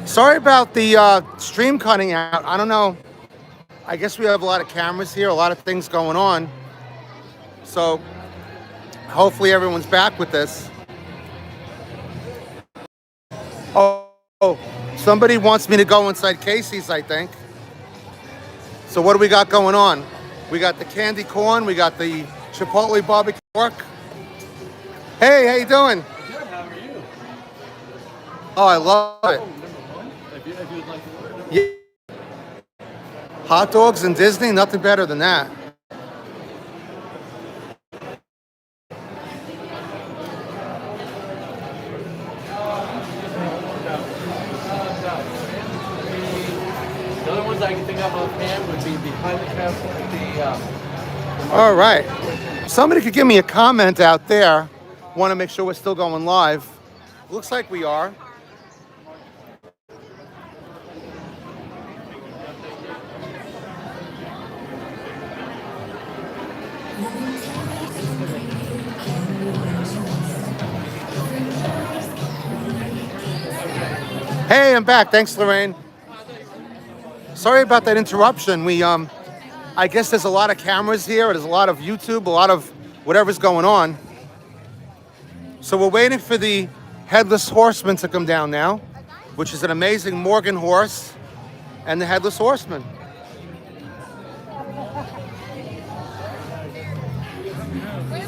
Sorry about the stream cutting out. I don't know. I guess we have a lot of cameras here, a lot of things going on. So hopefully everyone's back with this. Oh, somebody wants me to go inside Casey's, I think. So what do we got going on? We got the candy corn. We got the Chipotle barbecue pork. Hey, how you doing? Good, how are you? Oh, I love it. If you'd like to order them. Yeah. Hot dogs and Disney, nothing better than that. The other ones I can think of offhand would be behind the counter, All right. Somebody could give me a comment out there. Want to make sure we're still going live. Looks like we are. Hey, I'm back. Thanks, Lorraine. Sorry about that interruption. I guess there's a lot of cameras here. There's a lot of YouTube, a lot of whatever's going on. So we're waiting for the Headless Horseman to come down now, which is an amazing Morgan horse, and the Headless Horseman.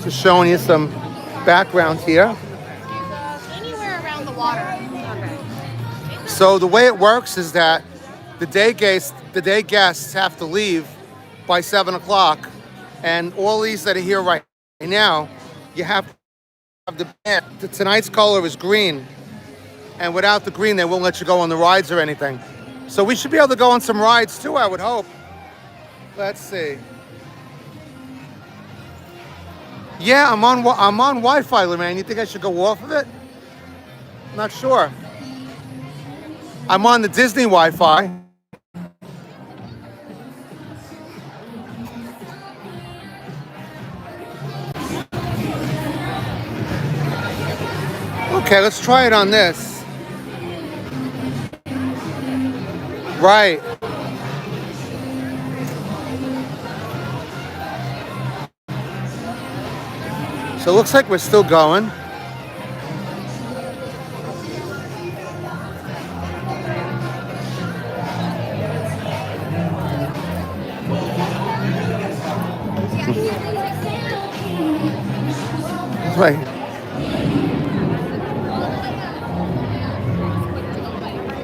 Just showing you some background here. Anywhere around the water. Okay. So the way it works is that the day guests have to leave by 7 o'clock, and all these that are here right now, you have to have the band. Tonight's color is green, and without the green, they won't let you go on the rides or anything. So we should be able to go on some rides too, I would hope. Let's see. Yeah, I'm on Wi-Fi, Lorraine. You think I should go off of it? Not sure. I'm on the Disney Wi-Fi. Okay, let's try it on this. Right. So it looks like we're still going. Right.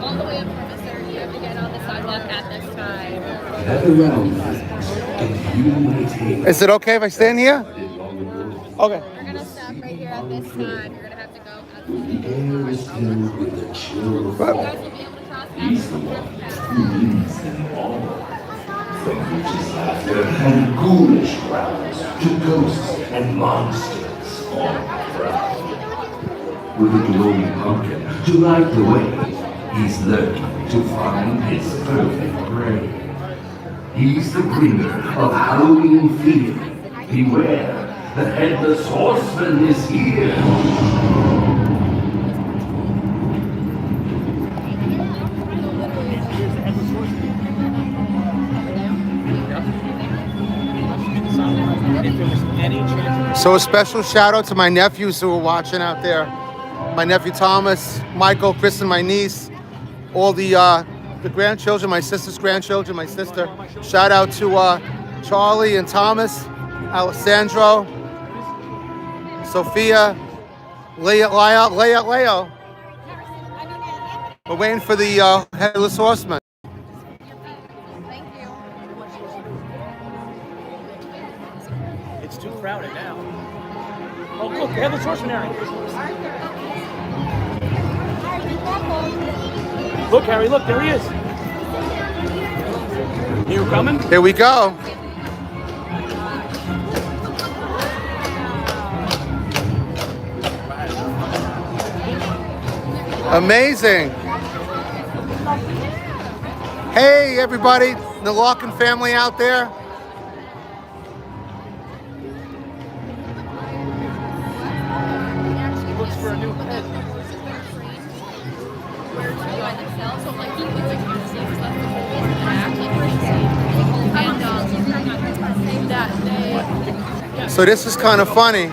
All the way up from the third, you have to get on the sidewalk at this time. Gather round, and you may take. Is it okay if I stand here? Okay. You're gonna stop right here at this time. You're gonna have to go out The air is filled with the chill of You fall. guys will be able to cross He's the one who leads them all. From witches' laughter and ghoulish growls to ghosts and monsters all around. With a glowing pumpkin to light the way, he's lurking to find his perfect prey. He's the bringer of Halloween fear. Beware, the Headless Horseman is here. So a special shout out to my nephews who are watching out there. My nephew Thomas, Michael, Chris, and my niece, all the grandchildren, my sister's grandchildren, my sister. Shout out to Charlie and Thomas, Alessandro, Sophia, Leo. We're waiting for the Headless Horseman. Thank you. It's too crowded now. Oh, look, they have the Horseman area. Look, Harry, look, there he is. You coming? Here we go. Amazing. Hey, everybody, the Larkin family out there. He looks for a new pet. Where to join themselves. So So this is kind of funny.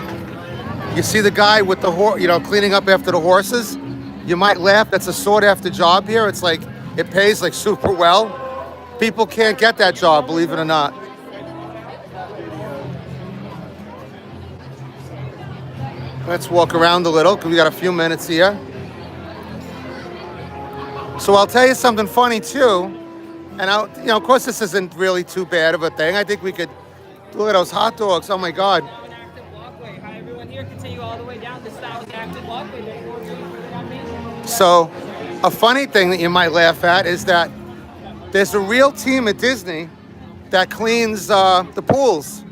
You see the guy with the horse, cleaning up after the horses. You might laugh. That's a sought after job here. It's like it pays like super well. People can't get that job, believe it or not. Let's walk around a little because we got a few minutes here. So I'll tell you something funny too. And of course, this isn't really too bad of a thing. I think we could look at those hot dogs. Oh my God. An active walkway. Hi, everyone here. Continue all the way down. This style is an active walkway. That you're doing for the nomination. So, a funny thing that you might laugh at is that there's a real team at Disney that cleans the pools.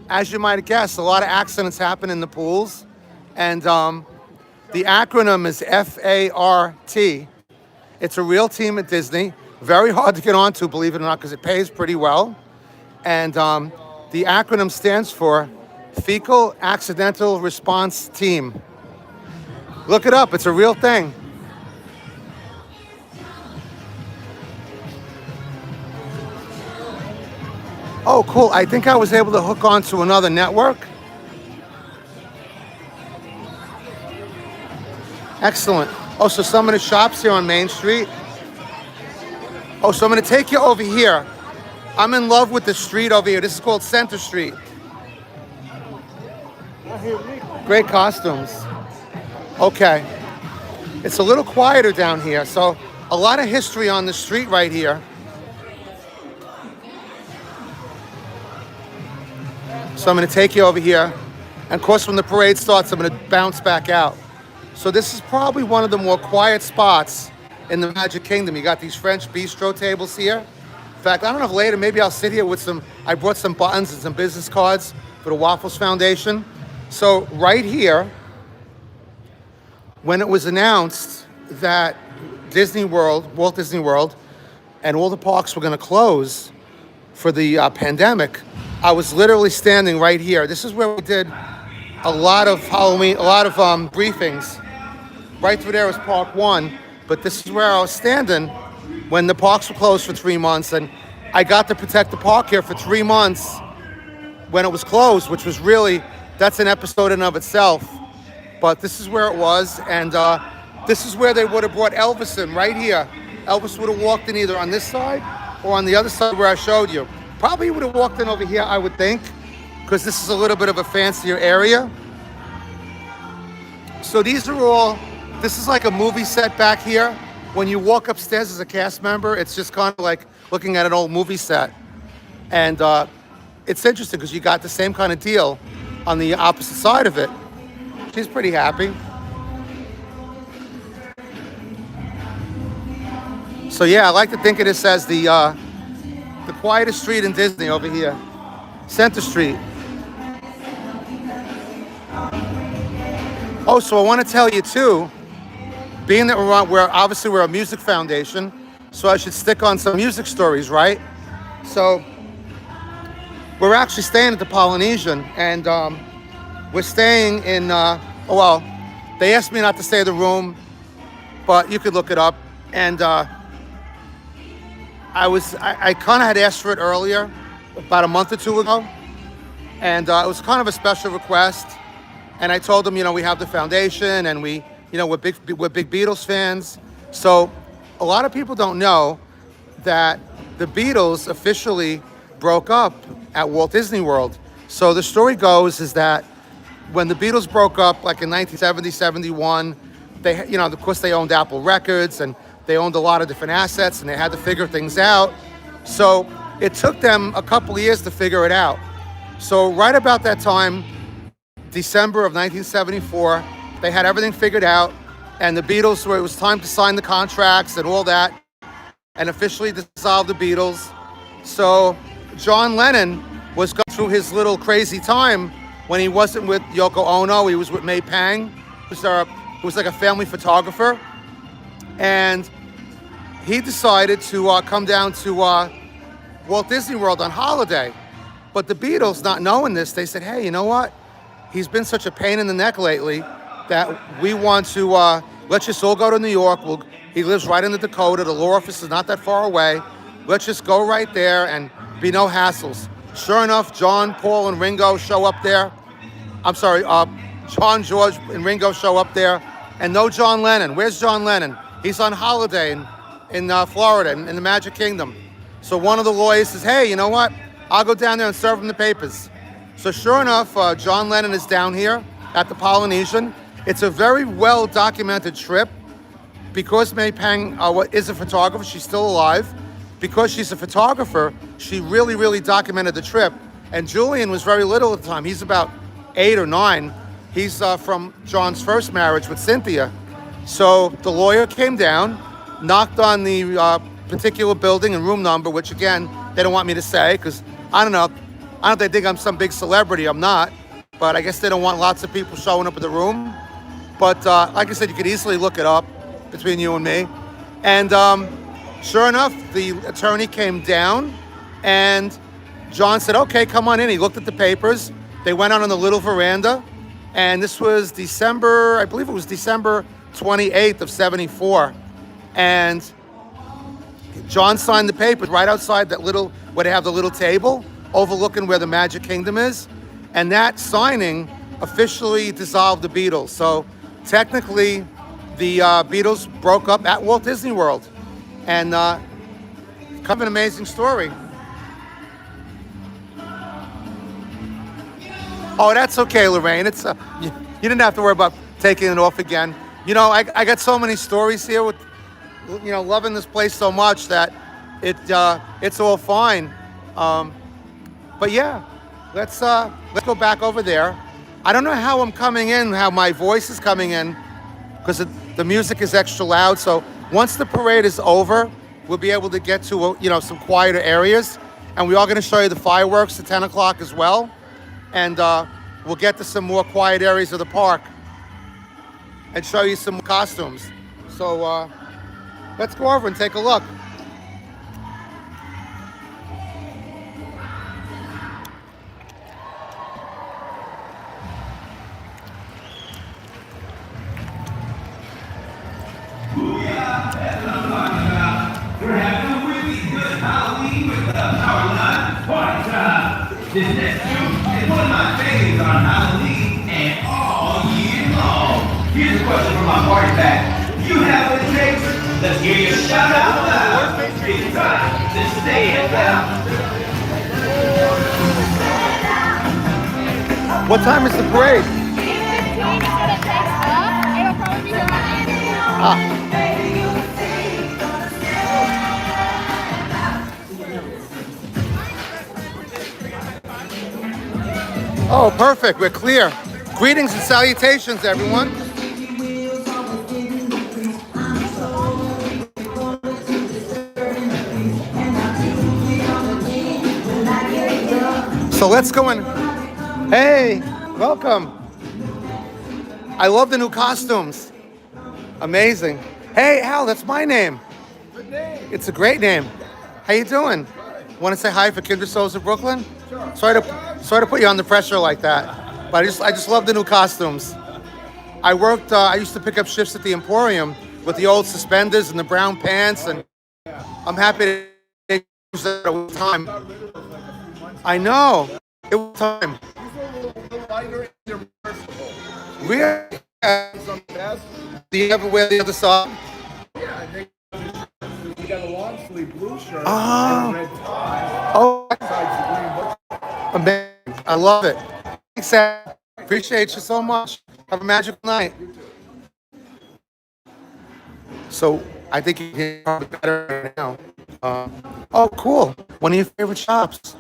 As you might have guessed, a lot of accidents happen in the pools. And the acronym is FART. It's a real team at Disney. Very hard to get onto, believe it or not, because it pays pretty well. And the acronym stands for Fecal Accidental Response Team. Look it up. It's a real thing. Oh, cool. I think I was able to hook onto another network. Excellent. Oh, so some of the shops here on Main Street. Oh, so I'm going to take you over here. I'm in love with the street over here. This is called Center Street. Great costumes. Okay. It's a little quieter down here. So a lot of history on the street right here. So I'm going to take you over here. And of course, when the parade starts, I'm going to bounce back out. So this is probably one of the more quiet spots in the Magic Kingdom. You got these French bistro tables here. In fact, I don't know if later, maybe I'll sit here with I brought some buttons and some business cards for the Waffles Foundation. So right here, when it was announced that Walt Disney World, and all the parks were going to close for the pandemic, I was literally standing right here. This is where we did a lot of Halloween, a lot of briefings. Right through there was Park 1, but this is where I was standing when the parks were closed for 3 months, and I got to protect the park here for 3 months when it was closed, which was really, that's an episode in and of itself. But this is where it was, and this is where they would have brought Elvis in, right here. Elvis would have walked in either on this side or on the other side where I showed you. Probably would have walked in over here, I would think, because this is a little bit of a fancier area. So these are all, this is like a movie set back here. When you walk upstairs as a cast member, it's just kind of like looking at an old movie set. And it's interesting because you got the same kind of deal on the opposite side of it. She's pretty happy. So yeah, I like to think of this as the quietest street in Disney over here. Center Street. Oh, so I want to tell you too, being that we're a music foundation, so I should stick on some music stories, right? So we're actually staying at the Polynesian, and we're staying in, they asked me not to stay in the room, but you could look it up. And I kind of had asked for it earlier, about a month or two ago. And it was kind of a special request. And I told them, we have the foundation, and we're big Beatles fans. So a lot of people don't know that the Beatles officially broke up at Walt Disney World. So the story goes is that when the Beatles broke up, like in 1970, 71, they, of course they owned Apple Records, and they owned a lot of different assets, and they had to figure things out. So it took them a couple of years to figure it out. So right about that time, December of 1974, they had everything figured out, and the Beatles, it was time to sign the contracts and all that, and officially dissolve the Beatles. So John Lennon was going through his little crazy time when he wasn't with Yoko Ono. He was with May Pang, who was like a family photographer. And he decided to come down to Walt Disney World on holiday. But the Beatles, not knowing this, they said, hey, you know what? He's been such a pain in the neck lately that we want to, let's just all go to New York. He lives right in the Dakota. The law office is not that far away. Let's just go right there and be no hassles. Sure enough, John, Paul, and Ringo show up there. I'm sorry, John, George, and Ringo show up there, and no John Lennon. Where's John Lennon? He's on holiday in Florida, in the Magic Kingdom. So one of the lawyers says, hey, you know what? I'll go down there and serve him the papers. So sure enough, John Lennon is down here at the Polynesian. It's a very well documented trip because May Pang is a photographer. She's still alive. Because she's a photographer, she really, really documented the trip. And Julian was very little at the time. He's about 8 or 9. He's from John's first marriage with Cynthia. So the lawyer came down, knocked on the particular building and room number, which again, they don't want me to say because I don't know if they think I'm some big celebrity. I'm not, but I guess they don't want lots of people showing up at the room. But like I said, you could easily look it up between you and me. And sure enough, the attorney came down and John said, okay, come on in. He looked at the papers. They went out on the little veranda. And this was December, I believe it was December 28th of 74. And John signed the papers right outside that little, where they have the little table overlooking where the Magic Kingdom is. And that signing officially dissolved the Beatles. So technically, the Beatles broke up at Walt Disney World. And kind of an amazing story. Oh, that's okay, Lorraine. It's you didn't have to worry about taking it off again. You know, I got so many stories here with, you know, loving this place so much that it's all fine. But yeah, let's go back over there. I don't know how I'm coming in, how my voice is coming in, because the music is extra loud. So once the parade is over, we'll be able to get to some quieter areas, and we are going to show you the fireworks at 10 o'clock as well. And we'll get to some more quiet areas of the park and show you some costumes. So let's go over and take a look. We're having a really good Halloween with the Powerline Party Time. This next tune is one of my favorites on Halloween and all year long. Here's a question from my party pack. You have what it takes? Let's hear you shout out loud. It's time to stand out. What time is the parade? 8:15 is when it takes off. It'll probably be around 8. Oh, perfect. We're clear. Greetings and salutations, everyone. So let's go in. Hey, welcome. I love the new costumes. Amazing. Hey, Al, that's my name. Good name. It's a great name. How you doing? Want to say hi for Kindred Souls of Brooklyn? Sorry to put you on the pressure like that, but I just love the new costumes. I used to pick up shifts at the Emporium with the old suspenders and the brown pants, and I'm happy to use that all the time. I know. It was time. You feel a little lighter and you're merciful. Really? Some best. Do you ever wear the other side? Yeah, I think you got a long sleeve blue shirt Oh. and a red tie. Oh, Besides the green book. amazing. I love it. Thanks, Al. Appreciate you so much. Have a magical night. So I think you can probably better now. Oh, cool. One of your favorite shops.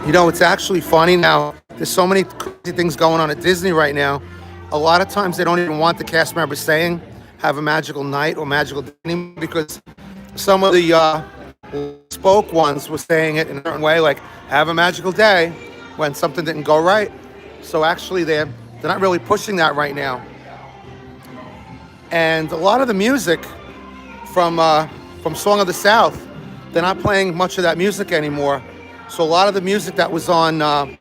You know, it's actually funny now. There's so many crazy things going on at Disney right now. A lot of times they don't even want the cast members saying have a magical night or magical day because some of the spoke ones were saying it in a certain way, like have a magical day when something didn't go right. So actually they're not really pushing that right now. And a lot of the music from Song of the South, they're not playing much of that music anymore. So a lot of the music that was on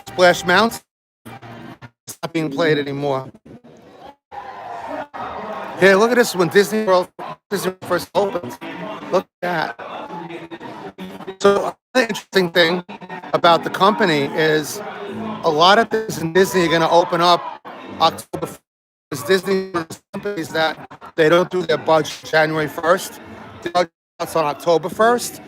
Splash Mountain is not being played anymore. Here, look at this when Disney World first opened. Look at that. So the interesting thing about the company is A lot of things in Disney are going to open up October 1st. Disney companies that they don't do their budget January 1st. The budget starts on October 1st.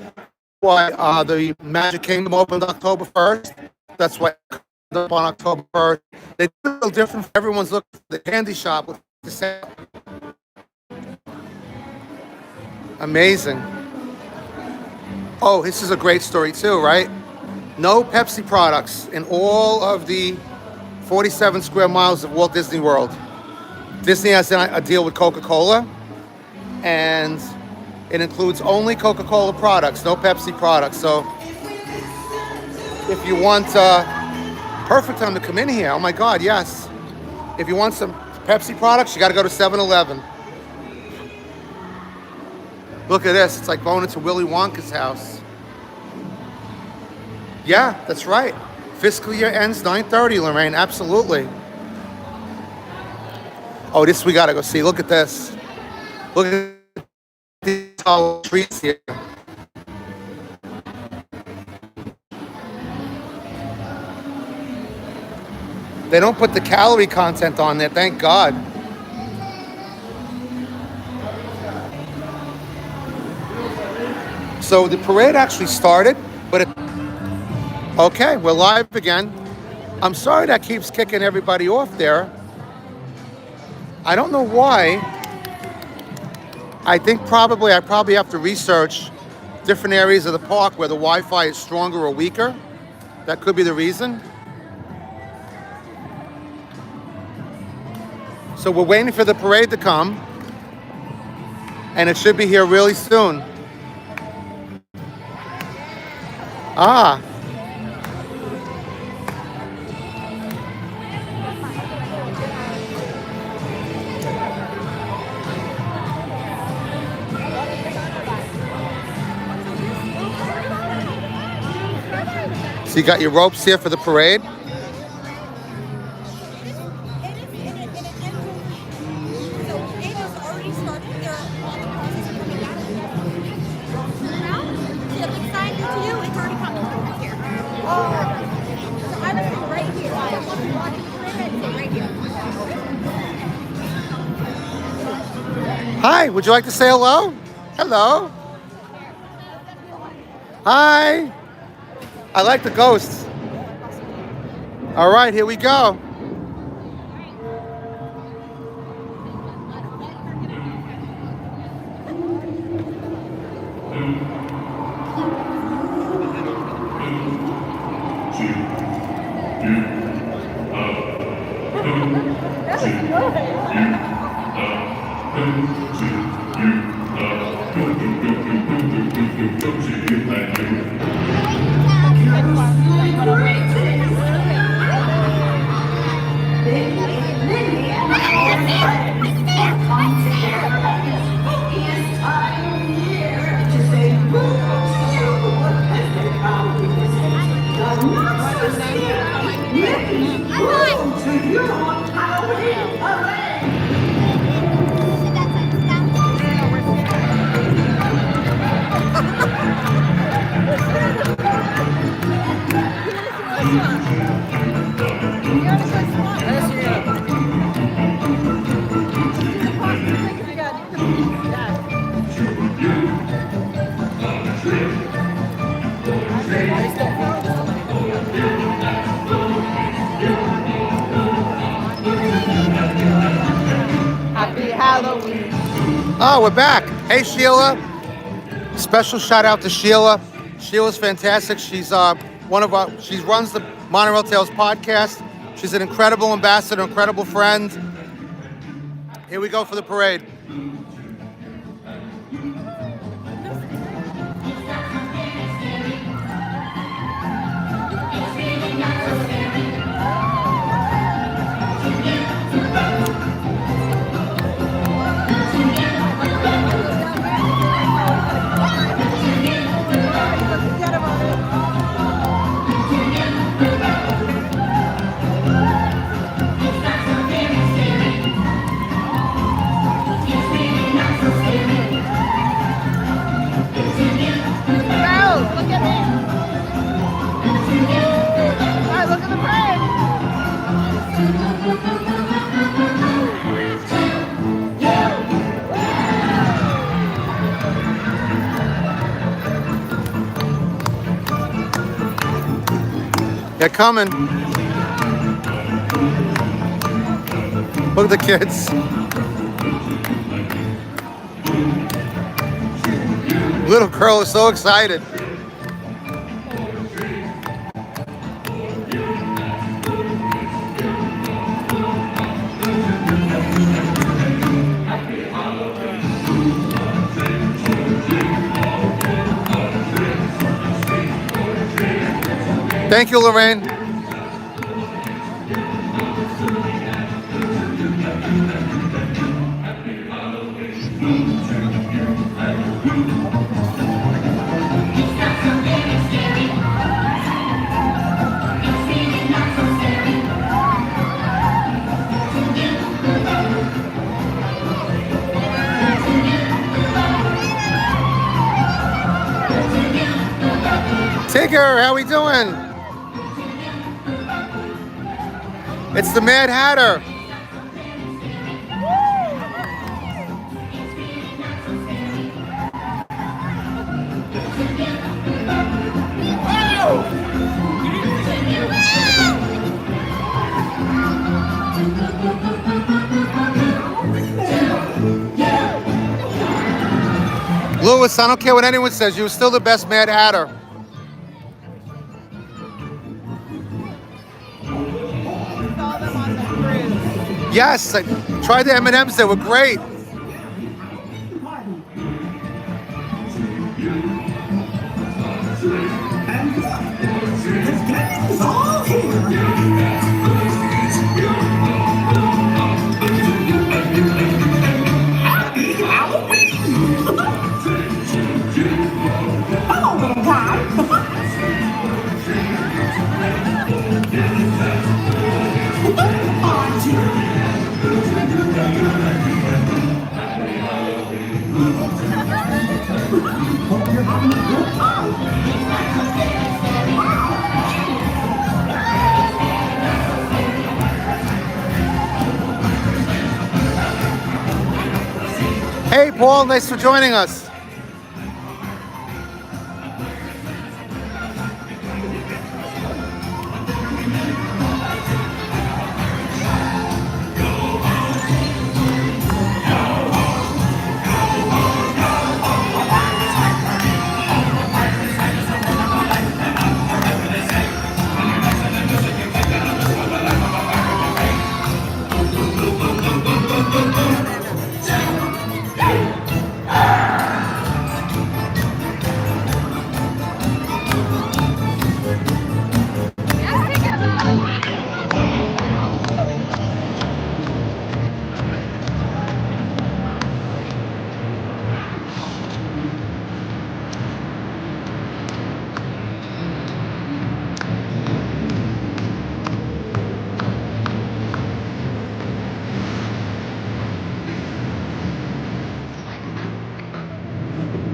Why the Magic Kingdom opened October 1st. That's why it opened up on October 1st. They do it a little different. Everyone's looking for the candy shop with the sale. Amazing. Oh, this is a great story too, right? No Pepsi products in all of the 47 square miles of Walt Disney World. Disney has a deal with Coca-Cola, and it includes only Coca-Cola products, no Pepsi products. So if you want, perfect time to come in here. Oh my God, yes. If you want some Pepsi products, you got to go to 7-Eleven. Look at this. It's like going into Willy Wonka's house. Yeah, that's right. Fiscal year ends 9/30, Lorraine. Absolutely. Oh, this we got to go see. Look at this. Look at these tall trees here. They don't put the calorie content on there, thank God. So the parade actually started, but okay, we're live again. I'm sorry that keeps kicking everybody off there. I don't know why. I think I probably have to research different areas of the park where the Wi-Fi is stronger or weaker. That could be the reason. So we're waiting for the parade to come, and it should be here really soon. Ah. So you got your ropes here for the parade. Hi, would you like to say hello? Hello. Hi. I like the ghosts. All right, here we go. Oh, we're back. Hey, Sheila. Special shout out to Sheila. Sheila's fantastic. She's she runs the Monorail Tales podcast. She's an incredible ambassador, incredible friend. Here we go for the parade. They're coming. Look at the kids. Little girl is so excited. Thank you, Lorraine. Tigger, how we doing? It's the Mad Hatter. Louis, I don't care what anyone says, you were still the best Mad Hatter. Yes, I tried the M&Ms, they were great. Hey, Paul, nice for joining us.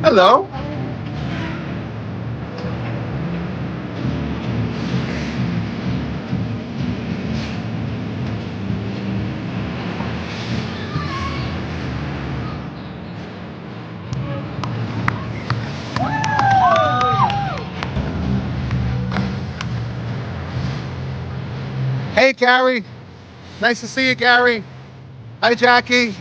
Hello. Hey, Gary. Nice to see you, Gary. Hi, Jackie.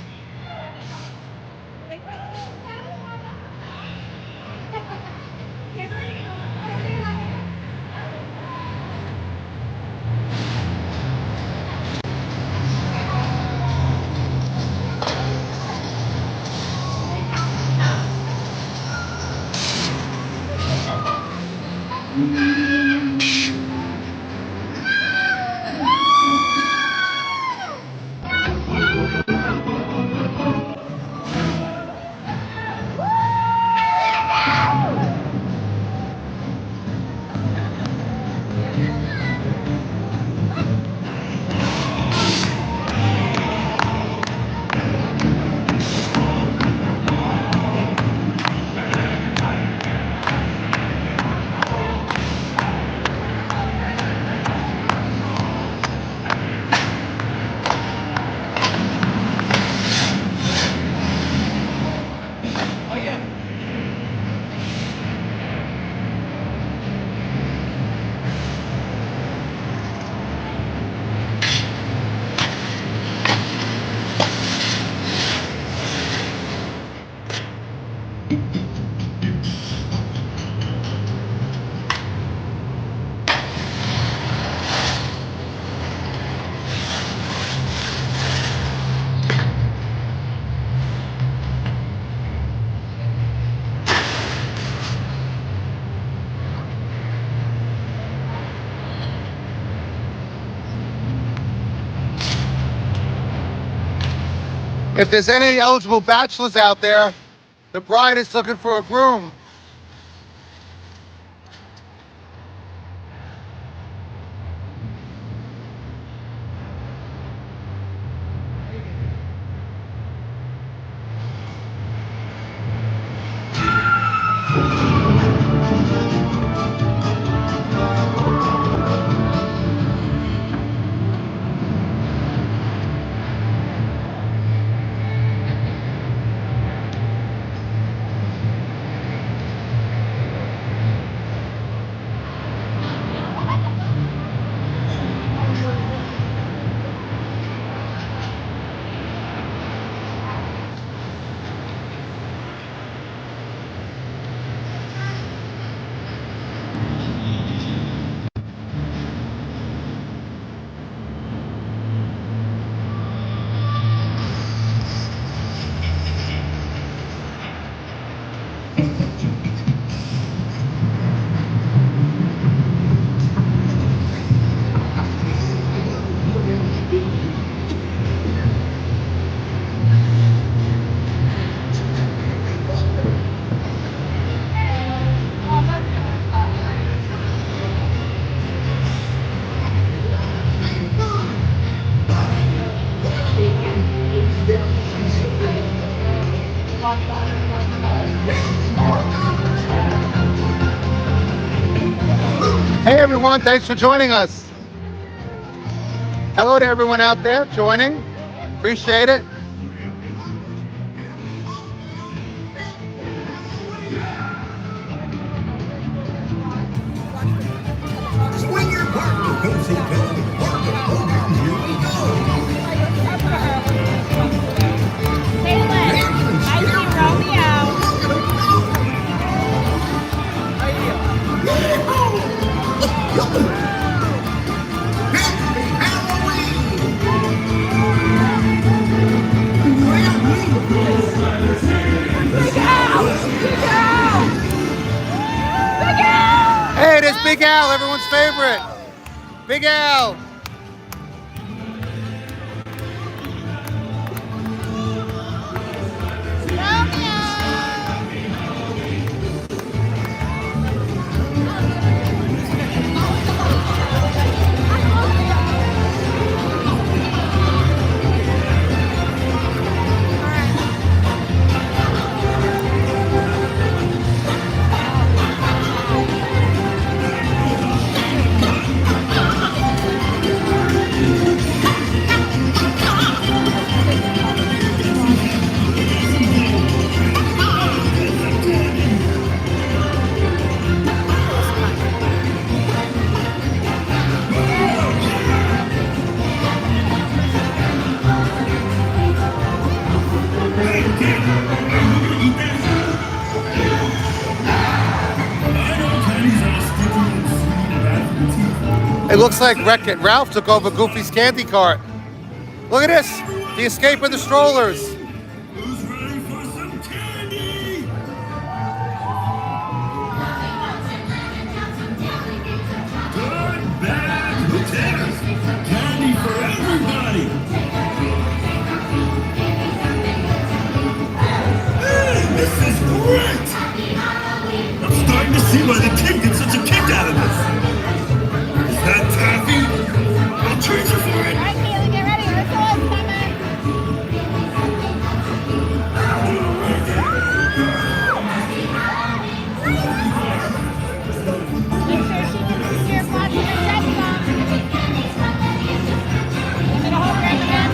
If there's any eligible bachelors out there, the bride is looking for a groom. Hey everyone, thanks for joining us. Hello to everyone out there joining. Appreciate it. Swing your partner, cozy cozy partner program. Here we go. Caitlin, I see Romeo. Look at him go. Happy Halloween! Hey, there's Big Al, everyone's favorite. Big Al. It looks like Wreck-It Ralph took over Goofy's candy cart. Look at this, the escape of the strollers. Who's ready for some candy? Good, bad, who cares? Candy for everybody. Hey, this is great! I'm starting to see why the kid gets such a kick out of this. Is that taffy? I'll treat you for it. All right, Caitlin, get ready. Ursula's coming. Make sure she can see your body and set some. I'm gonna hold her in the back.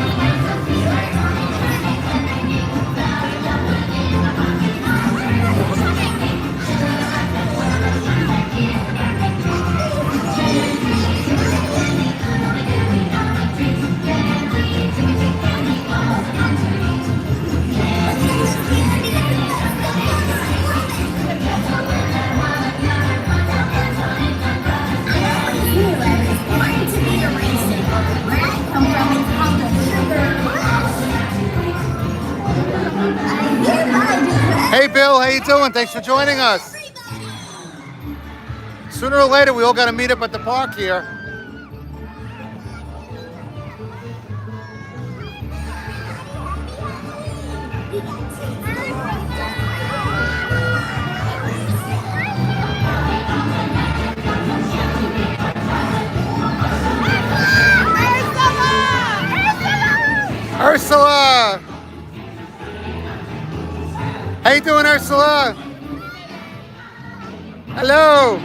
you doing? Thanks for joining us. Sooner or later, we all got to meet up at the park here. Ursula! How you doing, Ursula? Hello!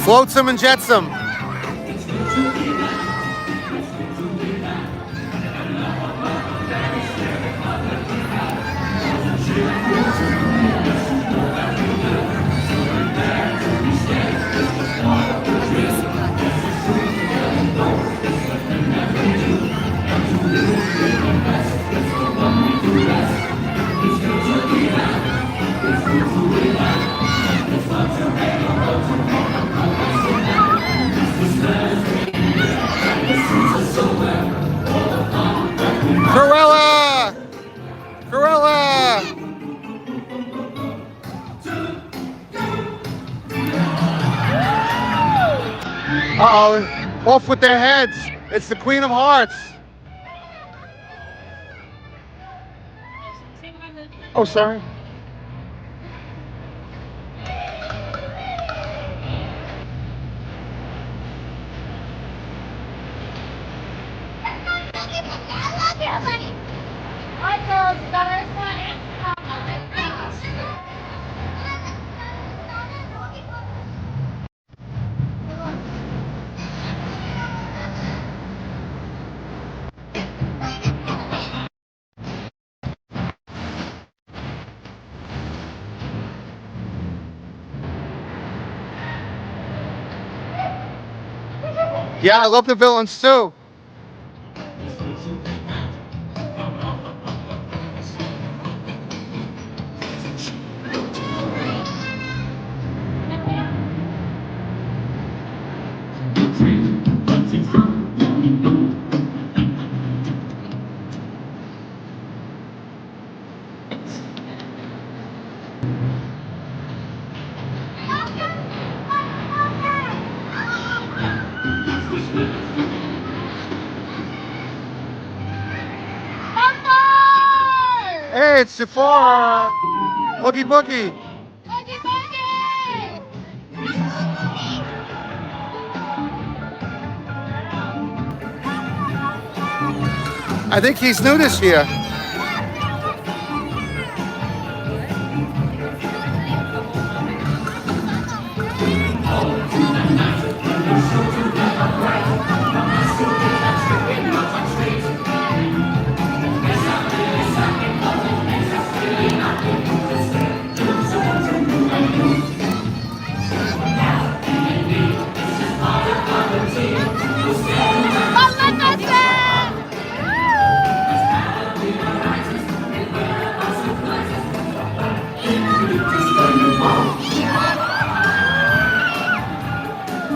Floatsome and jetsome. Cruella! Cruella! Uh-oh, off with their heads. It's the Queen of Hearts. Oh, sorry. Yeah, I love the villains too. Hey, it's Sephora! Boogie Boogie! I think he's new this year.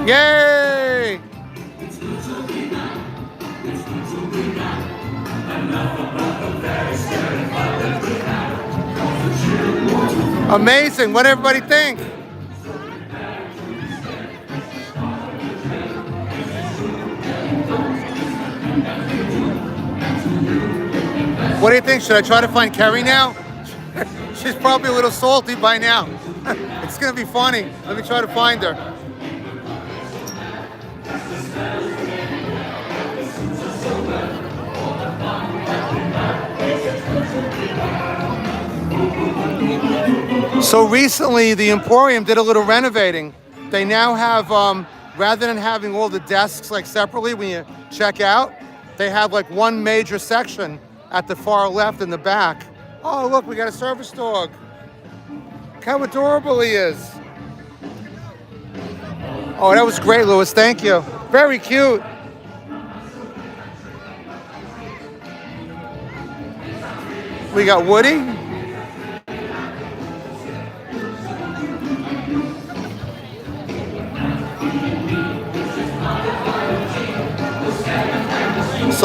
Yay! Amazing. What did everybody think? What do you think? Should I try to find Kerry now? She's probably a little salty by now. It's gonna be funny. Let me try to find her. So recently, the Emporium did a little renovating. They now have, rather than having all the desks like separately when you check out, they have like one major section at the far left in the back. Oh, look, we got a service dog. Look how adorable he is. Oh, that was great, Louis. Thank you. Very cute. We got Woody.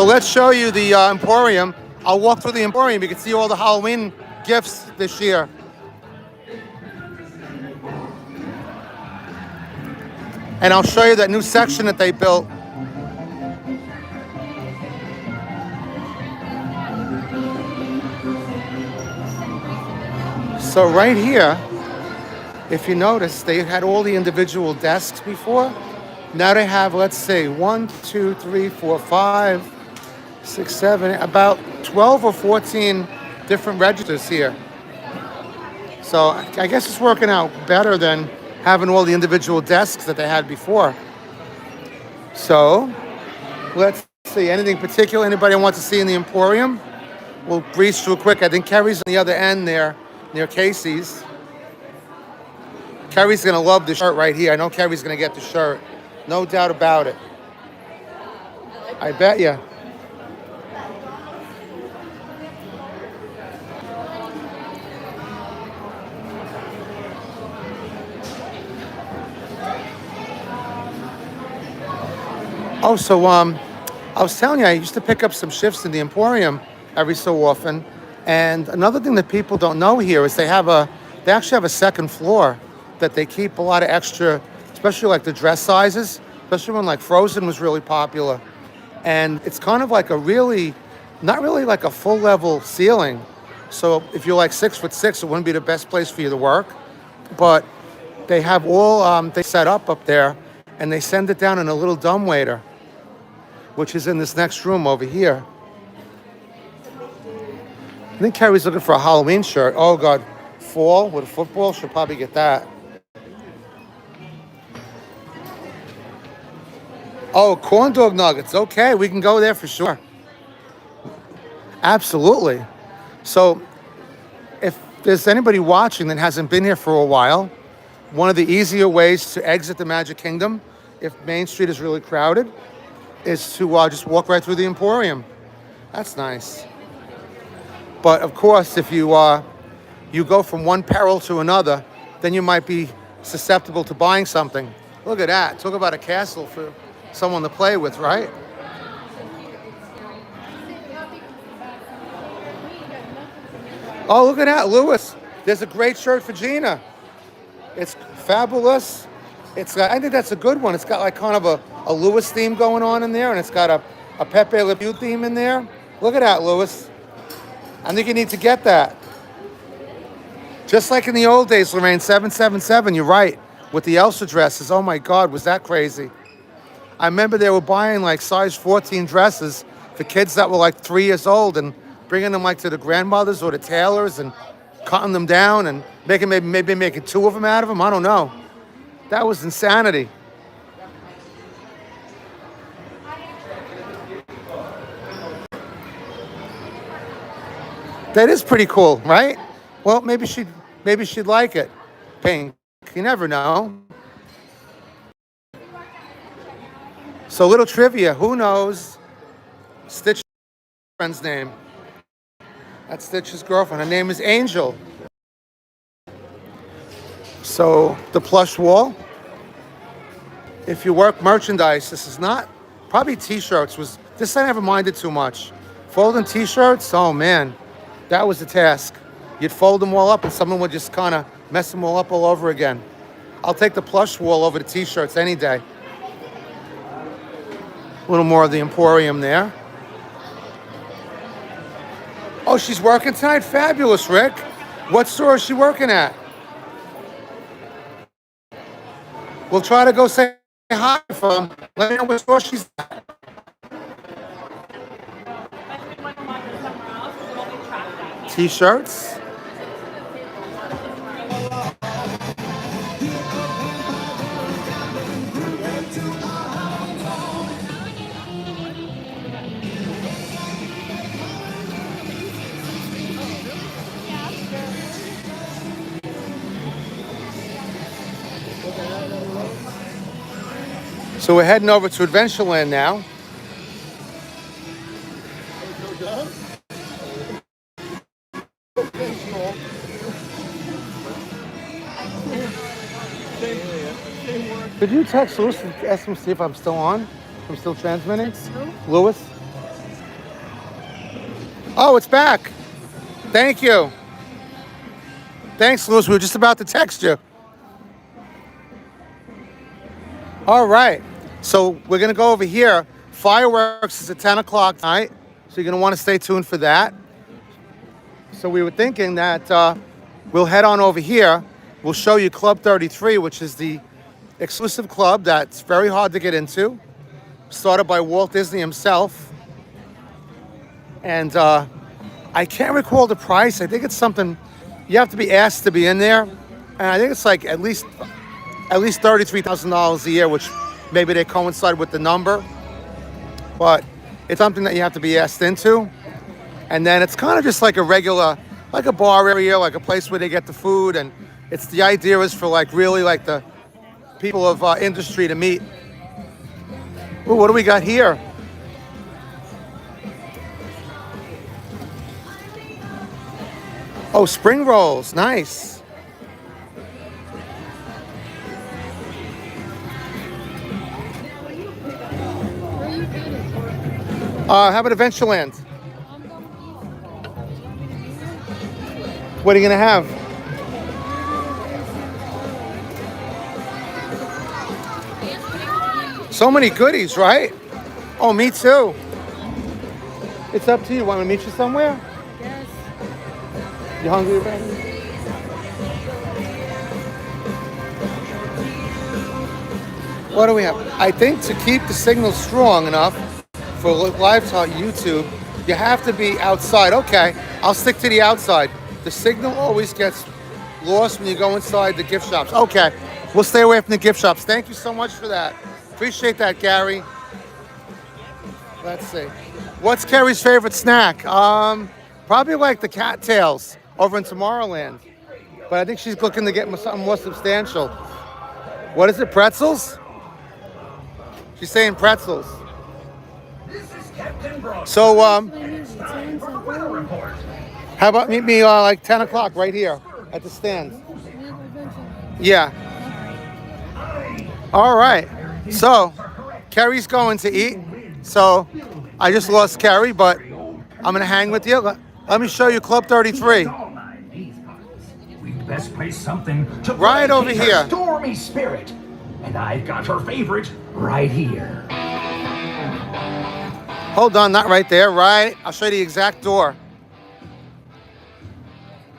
So let's show you the Emporium. I'll walk through the Emporium. You can see all the Halloween gifts this year. And I'll show you that new section that they built. So right here, if you notice, they had all the individual desks before. Now they have, let's say, 1, 2, 3, 4, 5, 6, 7, about 12 or 14 different registers here. So I guess it's working out better than having all the individual desks that they had before. So let's see, anything particular anybody wants to see in the Emporium? We'll breeze through quick. I think Kerry's on the other end there, near Casey's. Kerry's gonna love the shirt right here. I know Kerry's gonna get the shirt. No doubt about it. I bet you. Oh, so I was telling you, I used to pick up some shifts in the Emporium every so often. And another thing that people don't know here is they actually have a second floor that they keep a lot of extra, especially like the dress sizes, especially when like Frozen was really popular. And it's kind of like not really like a full level ceiling. So if you're like 6'6", it wouldn't be the best place for you to work. But they have all they set up there, and they send it down in a little dumbwaiter, which is in this next room over here. I think Carrie's looking for a Halloween shirt. Oh God, fall with a football, she'll probably get that. Oh, corn dog nuggets. Okay, we can go there for sure. Absolutely. So if there's anybody watching that hasn't been here for a while, one of the easier ways to exit the Magic Kingdom, if Main Street is really crowded, is to just walk right through the Emporium. That's nice. But of course, if you go from one peril to another, then you might be susceptible to buying something. Look at that. Talk about a castle for someone to play with, right? Oh, look at that, Lewis. There's a great shirt for Gina. It's fabulous. I think that's a good one. It's got like kind of a Lewis theme going on in there, and it's got a Pepe Le Pew theme in there. Look at that, Lewis. I think you need to get that. Just like in the old days, Lorraine, 777, you're right, with the Elsa dresses. Oh my God, was that crazy? I remember they were buying like size 14 dresses for kids that were like 3 years old and bringing them like to the grandmothers or the tailors and cutting them down and maybe making 2 of them out of them. I don't know. That was insanity. That is pretty cool, right? Well, maybe she'd like it. Pink. You never know. So little trivia, who knows Stitch's friend's name? That's Stitch's girlfriend. Her name is Angel. So the plush wall. If you work merchandise, this is not, probably t-shirts this I never minded too much. Folding t-shirts, oh man, that was a task. You'd fold them all up and someone would just kind of mess them all up all over again. I'll take the plush wall over the t-shirts any day. A little more of the Emporium there. Oh, she's working tonight? Fabulous, Rick. What store is she working at? We'll try to go say hi from. Let me know what store she's at. T-shirts. So we're heading over to Adventureland now. Could you text Lewis and ask him to see if I'm still on? If I'm still transmitting? Lewis? Oh, it's back. Thank you. Thanks, Louis. We were just about to text you. All right. So we're going to go over here. Fireworks is at 10 o'clock tonight. So you're going to want to stay tuned for that. So we were thinking that we'll head on over here. We'll show you Club 33, which is the exclusive club that's very hard to get into. Started by Walt Disney himself. And I can't recall the price. I think it's something you have to be asked to be in there. And I think it's like at least $33,000 a year, which maybe they coincide with the number. But it's something that you have to be asked into. And then it's kind of just like a regular, like a bar area, like a place where they get the food. And it's the idea is for like really like the people of industry to meet. Ooh, what do we got here? Oh, spring rolls, nice. How about Adventureland? What are you gonna have? So many goodies, right? Oh, me too. It's up to you. Want me to meet you somewhere? Yes. You hungry, baby? What do we have? I think to keep the signal strong enough for live talk YouTube, you have to be outside. Okay, I'll stick to the outside. The signal always gets lost when you go inside the gift shops. Okay, we'll stay away from the gift shops. Thank you so much for that. Appreciate that, Gary. Let's see. What's Carrie's favorite snack? Probably like the cattails over in Tomorrowland. But I think she's looking to get something more substantial. What is it, pretzels? She's saying pretzels. So, how about meet me like 10 o'clock right here at the stand? Yeah. All right. So, Carrie's going to eat. So, I just lost Carrie, but I'm going to hang with you. Let me show you Club 33. We'd best place something to Right over placate her here. stormy spirit. And I've got her favorite right here. Hold on, not right there, right? I'll show you the exact door.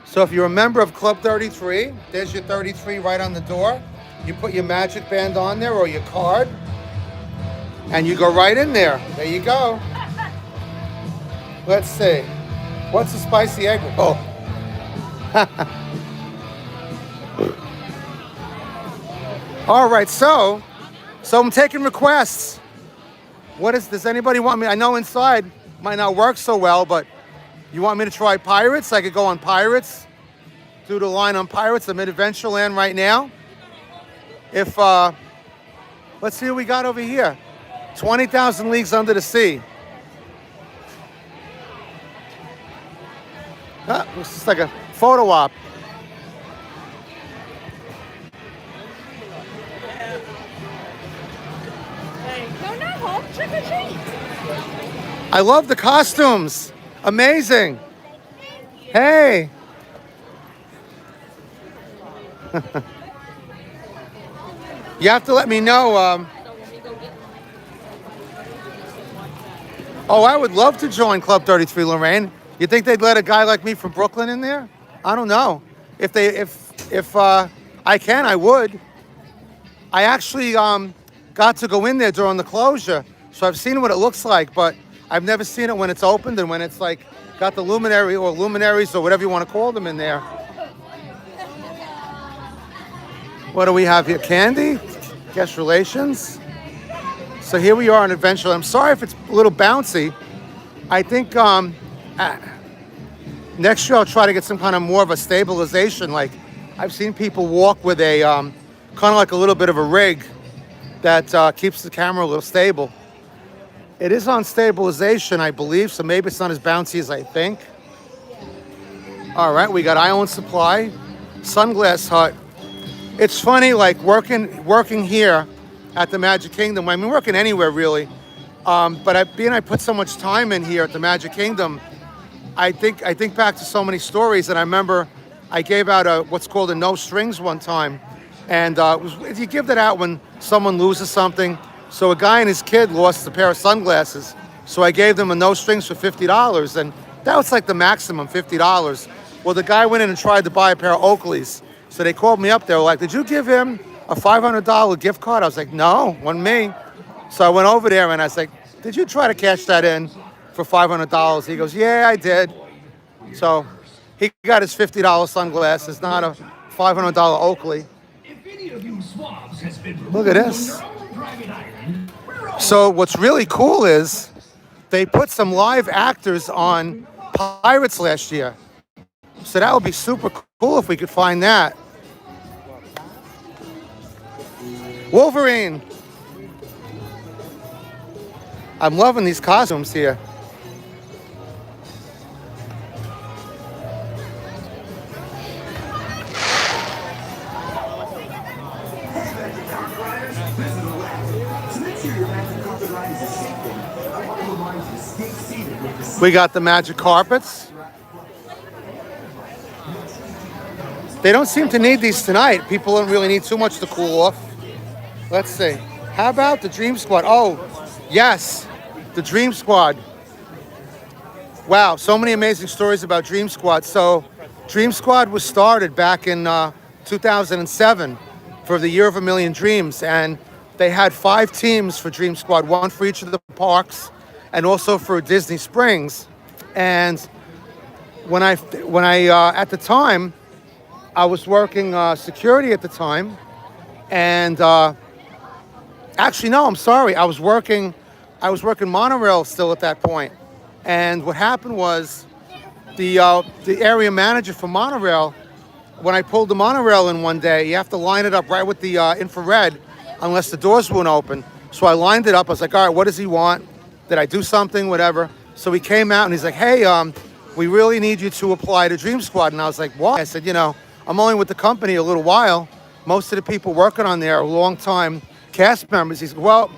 So if you're a member of Club 33, there's your 33 right on the door. You put your magic band on there or your card, and you go right in there. There you go. Let's see. What's a spicy egg? Oh. All right, so I'm taking requests. Does anybody want me? I know inside might not work so well, but you want me to try Pirates? I could go on Pirates, do the line on Pirates. I'm at Adventureland right now. If, let's see what we got over here. 20,000 Leagues Under the Sea. It's just like a photo op. Go now, home. Trick or treat. I love the costumes. Amazing. Hey. You have to let me know. Oh, I would love to join Club 33, Lorraine. You think they'd let a guy like me from Brooklyn in there? I don't know. If I can, I would. I actually got to go in there during the closure, so I've seen what it looks like, but I've never seen it when it's opened and when it's like got the luminaries or whatever you want to call them in there. What do we have here? Candy? Guest relations? So here we are on Adventure. I'm sorry if it's a little bouncy. I think next year I'll try to get some kind of more of a stabilization. Like I've seen people walk with a kind of like a little bit of a rig that keeps the camera a little stable. It is on stabilization, I believe, so maybe it's not as bouncy as I think. All right, we got Island Supply, Sunglass Hut. It's funny, like working here at the Magic Kingdom. I mean, working anywhere really, but I put so much time in here at the Magic Kingdom. I think back to so many stories, and I remember I gave out a what's called a no strings one time, and you give that out when someone loses something. So a guy and his kid lost a pair of sunglasses, so I gave them a no strings for $50, and that was like the maximum, $50. Well, the guy went in and tried to buy a pair of Oakleys, so they called me up. They were like, "Did you give him a $500 gift card?" I was like, "No, wasn't me." So I went over there and I was like, "Did you try to cash that in for $500? He goes, "Yeah, I did." So he got his $50 sunglasses, not a $500 Oakley. Look at this. So what's really cool is they put some live actors on Pirates last year. So that would be super cool if we could find that. Wolverine. I'm loving these costumes here. We got the magic carpets. They don't seem to need these tonight. People don't really need too much to cool off. Let's see. How about the Dream Squad? Oh, yes, the Dream Squad. Wow, so many amazing stories about Dream Squad. So Dream Squad was started back in 2007 for the Year of a Million Dreams. And they had 5 teams for Dream Squad, one for each of the parks and also for Disney Springs. And when I at the time, I was working security at the time. And actually, no, I'm sorry. I was working monorail still at that point. And what happened was the area manager for monorail, when I pulled the monorail in one day, you have to line it up right with the infrared unless the doors won't open. So I lined it up. I was like, all right, what does he want? Did I do something? Whatever. So he came out and he's like, hey, we really need you to apply to Dream Squad. And I was like, why? I said, I'm only with the company a little while. Most of the people working on there are long-time cast members. He said, well,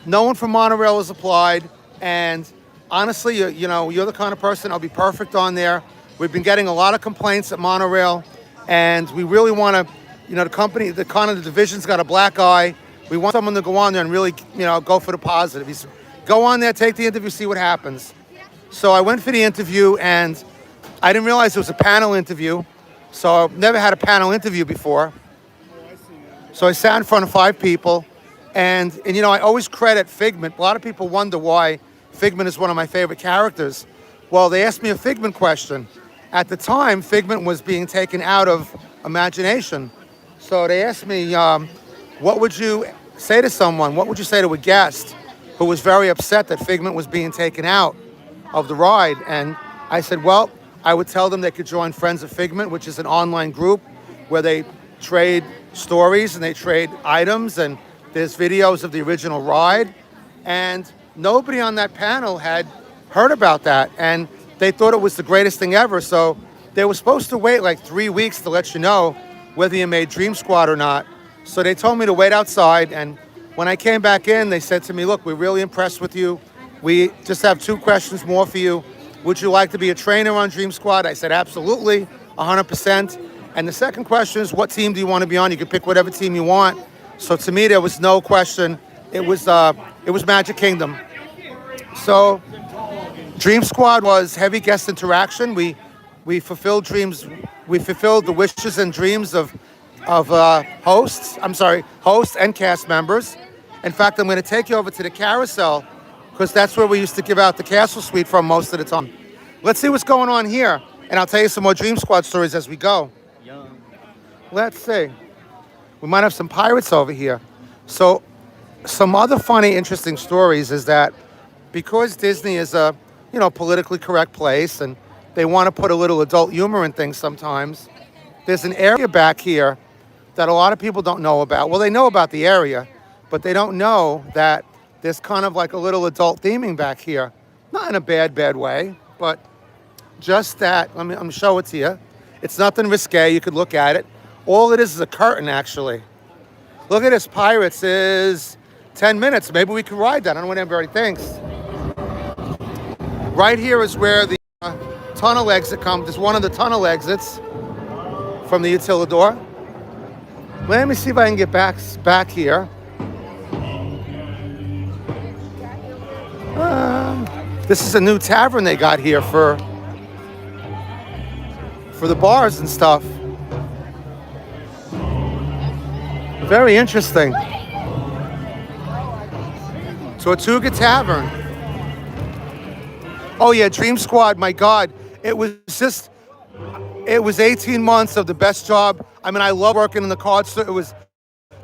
no one from monorail has applied. And honestly, you're the kind of person that'll be perfect on there. We've been getting a lot of complaints at monorail. And we really want to, the company, the division's got a black eye. We want someone to go on there and really, go for the positive. He said, go on there, take the interview, see what happens. So I went for the interview, and I didn't realize it was a panel interview. So I've never had a panel interview before. So I sat in front of 5 people, and I always credit Figment. A lot of people wonder why Figment is one of my favorite characters. Well, they asked me a Figment question. At the time, Figment was being taken out of Imagination. So they asked me, what would you say to someone? What would you say to a guest who was very upset that Figment was being taken out of the ride? And I said, well, I would tell them they could join Friends of Figment, which is an online group where they trade stories and they trade items, and there's videos of the original ride. And nobody on that panel had heard about that, and they thought it was the greatest thing ever. So they were supposed to wait like 3 weeks to let you know whether you made Dream Squad or not. So they told me to wait outside, and when I came back in, they said to me, look, we're really impressed with you. We just have 2 questions more for you. Would you like to be a trainer on Dream Squad? I said, absolutely, 100%. And the second question is, what team do you want to be on? You can pick whatever team you want. So to me, there was no question. It was Magic Kingdom. So Dream Squad was heavy guest interaction. We fulfilled dreams. We fulfilled the wishes and dreams of hosts and cast members. In fact, I'm going to take you over to the carousel because that's where we used to give out the castle suite from most of the time. Let's see what's going on here, and I'll tell you some more Dream Squad stories as we go. Let's see. We might have some pirates over here. So some other funny, interesting stories is that because Disney is a, politically correct place and they want to put a little adult humor in things sometimes, there's an area back here that a lot of people don't know about. Well, they know about the area, but they don't know that there's kind of like a little adult theming back here. Not in a bad way, but just that. I'm going to show it to you. It's nothing risque. You could look at it. All it is a curtain, actually. Look at this. Pirates is 10 minutes. Maybe we could ride that. I don't know what everybody thinks. Right here is where the tunnel exit comes. There's one of the tunnel exits from the Utilidor. Let me see if I can get back here. This is a new tavern they got here for the bars and stuff. Very interesting. Tortuga Tavern. Oh yeah, Dream Squad, my God. It was 18 months of the best job. I mean, I love working in the card store.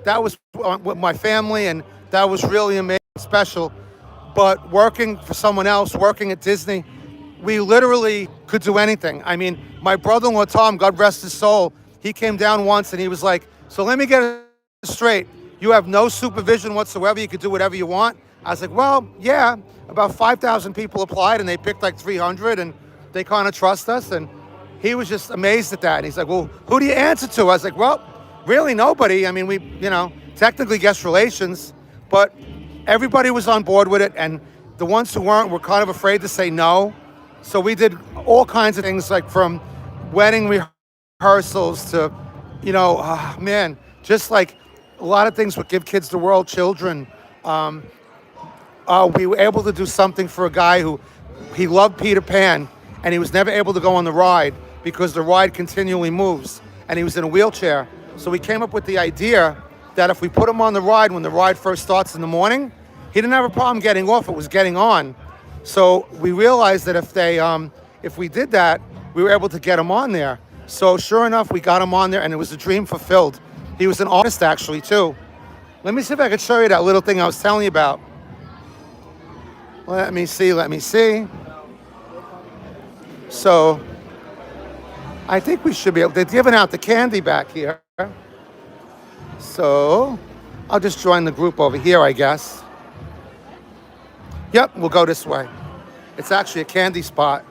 That was with my family, and that was really amazing, special. But working for someone else, working at Disney, we literally could do anything. I mean, my brother-in-law, Tom, God rest his soul, he came down once and he was like, so let me get it straight. You have no supervision whatsoever. You could do whatever you want. I was like, well, yeah. About 5,000 people applied and they picked like 300 and they kind of trust us. And he was just amazed at that. And he's like, well, who do you answer to? I was like, well, really nobody. I mean, we, technically guest relations, but everybody was on board with it. And the ones who weren't were kind of afraid to say no. So we did all kinds of things, like from wedding rehearsals to, just like a lot of things would give kids the world, children. We were able to do something for a guy who, he loved Peter Pan, and he was never able to go on the ride because the ride continually moves, and he was in a wheelchair. So we came up with the idea that if we put him on the ride when the ride first starts in the morning, he didn't have a problem getting off, it was getting on. So we realized that if we did that, we were able to get him on there. So sure enough, we got him on there, and it was a dream fulfilled. He was an artist actually too. Let me see if I could show you that little thing I was telling you about. Let me see. So I think we should be able, they're giving out the candy back here. So I'll just join the group over here, I guess. Yep, we'll go this way. It's actually a candy spot.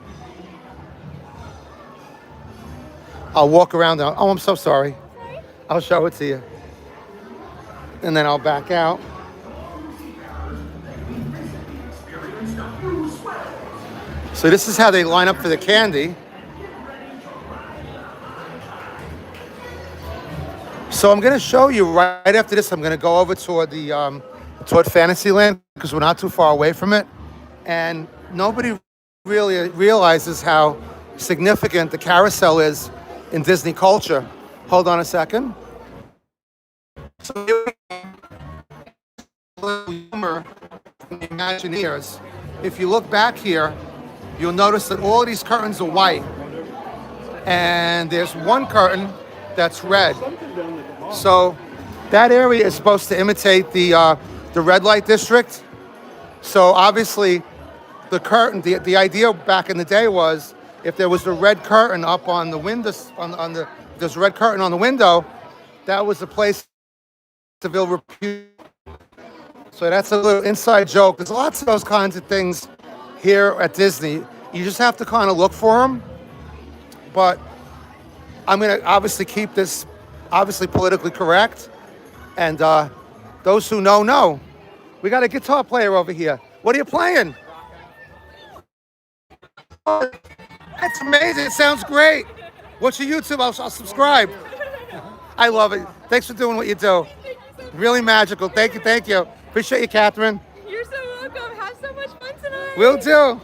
I'll walk around there. Oh, I'm so sorry. I'll show it to you. And then I'll back out. So this is how they line up for the candy. So I'm going to show you right after this. I'm going to go over toward Fantasyland because we're not too far away from it. And nobody really realizes how significant the carousel is in Disney culture. Hold on a second. So humor from the Imagineers. If you look back here, you'll notice that all of these curtains are white. And there's one curtain that's red. So that area is supposed to imitate the red light district. So obviously the curtain, the idea back in the day was if there was a red curtain up on the window, there's a red curtain on the window, that was the place to build repute. So that's a little inside joke. There's lots of those kinds of things here at Disney. You just have to kind of look for them. But I'm going to obviously keep this politically correct. And those who know. We got a guitar player over here. What are you playing? Oh, that's amazing. It sounds great. What's your YouTube? I'll subscribe. I love it. Thanks for doing what you do. Really magical. Thank you. Appreciate you, Catherine. You're so welcome. Have so much fun tonight. Will do.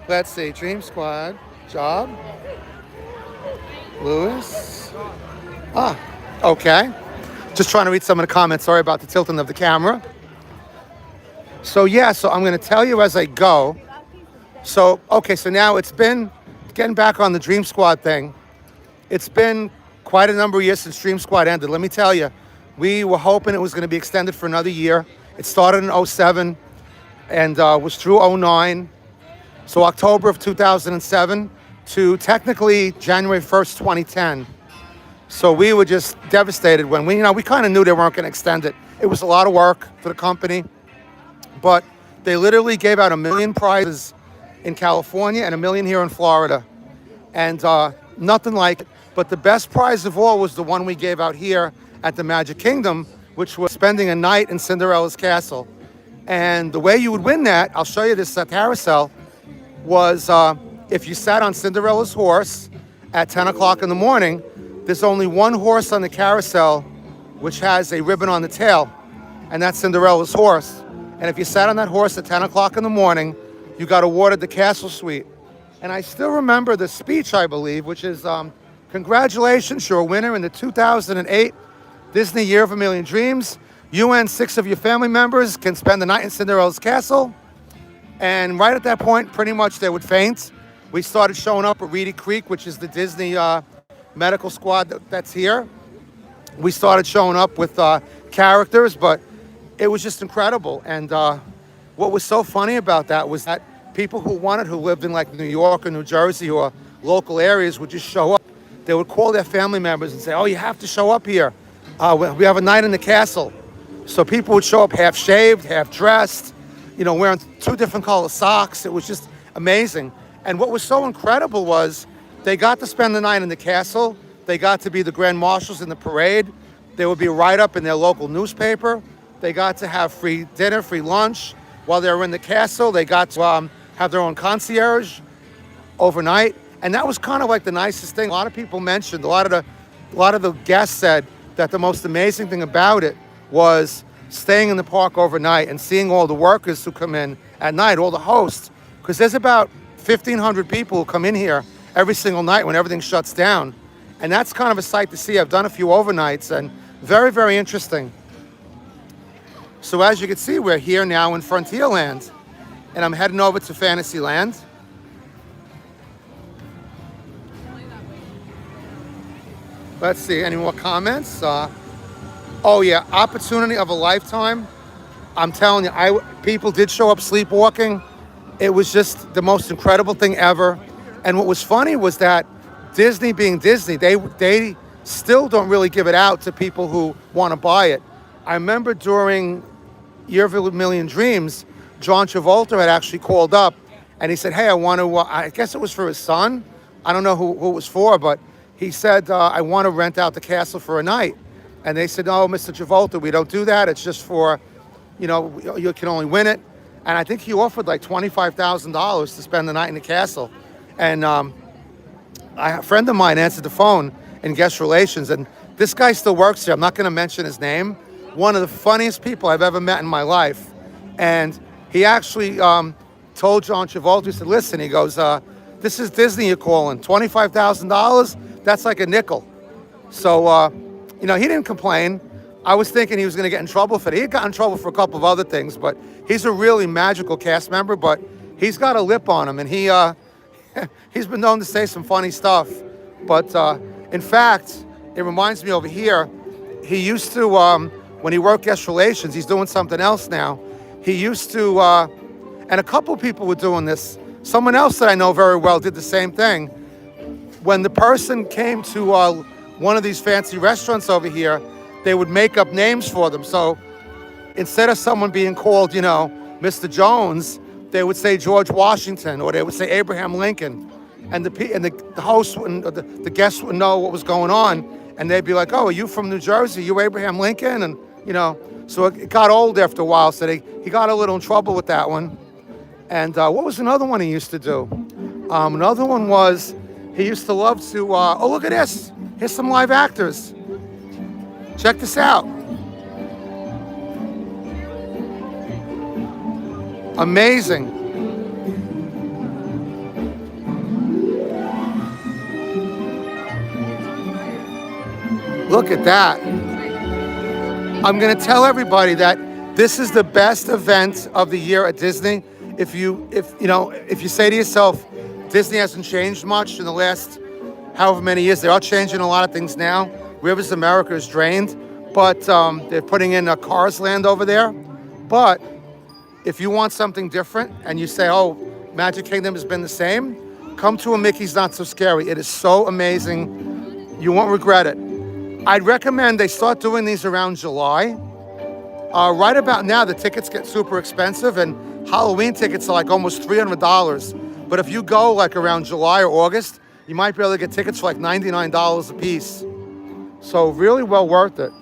Let's see. Dream Squad. Job. Lewis. Okay. Just trying to read some of the comments. Sorry about the tilting of the camera. So I'm going to tell you as I go. So now it's been, getting back on the Dream Squad thing, it's been quite a number of years since Dream Squad ended. Let me tell you, we were hoping it was going to be extended for another year. It started in 2007 and was through 2009. So October of 2007 to technically January 1st, 2010. So we were just devastated when we kind of knew they weren't going to extend it. It was a lot of work for the company, but they literally gave out 1 million prizes in California and 1 million here in Florida. And nothing like it. But the best prize of all was the one we gave out here at the Magic Kingdom, which was spending a night in Cinderella's castle. And the way you would win that, I'll show you this carousel, was if you sat on Cinderella's horse at 10 o'clock in the morning, there's only one horse on the carousel which has a ribbon on the tail, and that's Cinderella's horse. And if you sat on that horse at 10 o'clock in the morning, you got awarded the castle suite. And I still remember the speech, I believe, which is, congratulations, you're a winner in the 2008 Disney Year of a Million Dreams. You and 6 of your family members can spend the night in Cinderella's castle. And right at that point, pretty much they would faint. We started showing up at Reedy Creek, which is the Disney medical squad that's here. We started showing up with characters, but it was just incredible. And what was so funny about that was that people who lived in like New York or New Jersey or local areas would just show up. They would call their family members and say, oh, you have to show up here. We have a night in the castle. So people would show up half shaved, half dressed, wearing 2 different color socks. It was just amazing. And what was so incredible was they got to spend the night in the castle. They got to be the grand marshals in the parade. There would be a write-up in their local newspaper. They got to have free dinner, free lunch. While they were in the castle, they got to have their own concierge overnight. And that was kind of like the nicest thing. A lot of people mentioned, a lot of the guests said that the most amazing thing about it was staying in the park overnight and seeing all the workers who come in at night, all the hosts. Because there's about 1,500 people who come in here every single night when everything shuts down. And that's kind of a sight to see. I've done a few overnights and very, very interesting. So as you can see, we're here now in Frontierland and I'm heading over to Fantasyland. Let's see, any more comments? Oh yeah, opportunity of a lifetime. I'm telling you, people did show up sleepwalking. It was just the most incredible thing ever. And what was funny was that Disney being Disney, they still don't really give it out to people who want to buy it. I remember during Year of a Million Dreams, John Travolta had actually called up and he said, hey, I want to, I guess it was for his son. I don't know who it was for, but he said, I want to rent out the castle for a night. And they said, no, Mr. Travolta, we don't do that. It's just for, you can only win it. And I think he offered like $25,000 to spend the night in the castle. And a friend of mine answered the phone in guest relations, and this guy still works here. I'm not going to mention his name. One of the funniest people I've ever met in my life. And he actually told John Travolta, he said, listen, he goes, this is Disney you're calling. $25,000, that's like a nickel. So, he didn't complain. I was thinking he was going to get in trouble for it. He had gotten in trouble for a couple of other things, but he's a really magical cast member, but he's got a lip on him, and he's been known to say some funny stuff. But in fact, it reminds me over here, he used to, when he worked guest relations, he's doing something else now. He used to, and a couple people were doing this. Someone else that I know very well did the same thing. When the person came to one of these fancy restaurants over here, they would make up names for them. So instead of someone being called, Mr. Jones, they would say George Washington, or they would say Abraham Lincoln. And the host wouldn't, or the guests wouldn't know what was going on. And they'd be like, oh, are you from New Jersey? You Abraham Lincoln? And, so it got old after a while. So he got a little in trouble with that one. And what was another one he used to do? Another one was, he used to love to, oh, look at this. Here's some live actors. Check this out. Amazing. Look at that. I'm going to tell everybody that this is the best event of the year at Disney. If you say to yourself, Disney hasn't changed much in the last however many years. They are changing a lot of things now. Rivers America is drained, but they're putting in a Cars Land over there. But if you want something different and you say, oh, Magic Kingdom has been the same, come to a Mickey's Not So Scary. It is so amazing. You won't regret it. I'd recommend they start doing these around July. Right about now, the tickets get super expensive, and Halloween tickets are like almost $300. But if you go like around July or August, you might be able to get tickets for like $99 a piece. So really well worth it.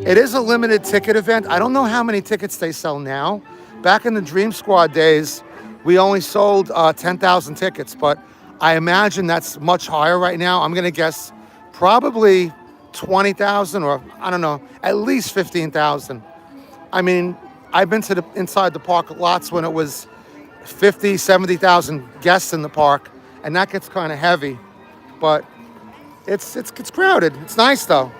It is a limited ticket event. I don't know how many tickets they sell now. Back in the Dream Squad days, we only sold 10,000 tickets, but I imagine that's much higher right now. I'm gonna guess probably 20,000, or I don't know, at least 15,000. I mean, I've been to the inside the park lots when it was 50, 70,000 guests in the park, and that gets kind of heavy, but it's crowded. It's nice though.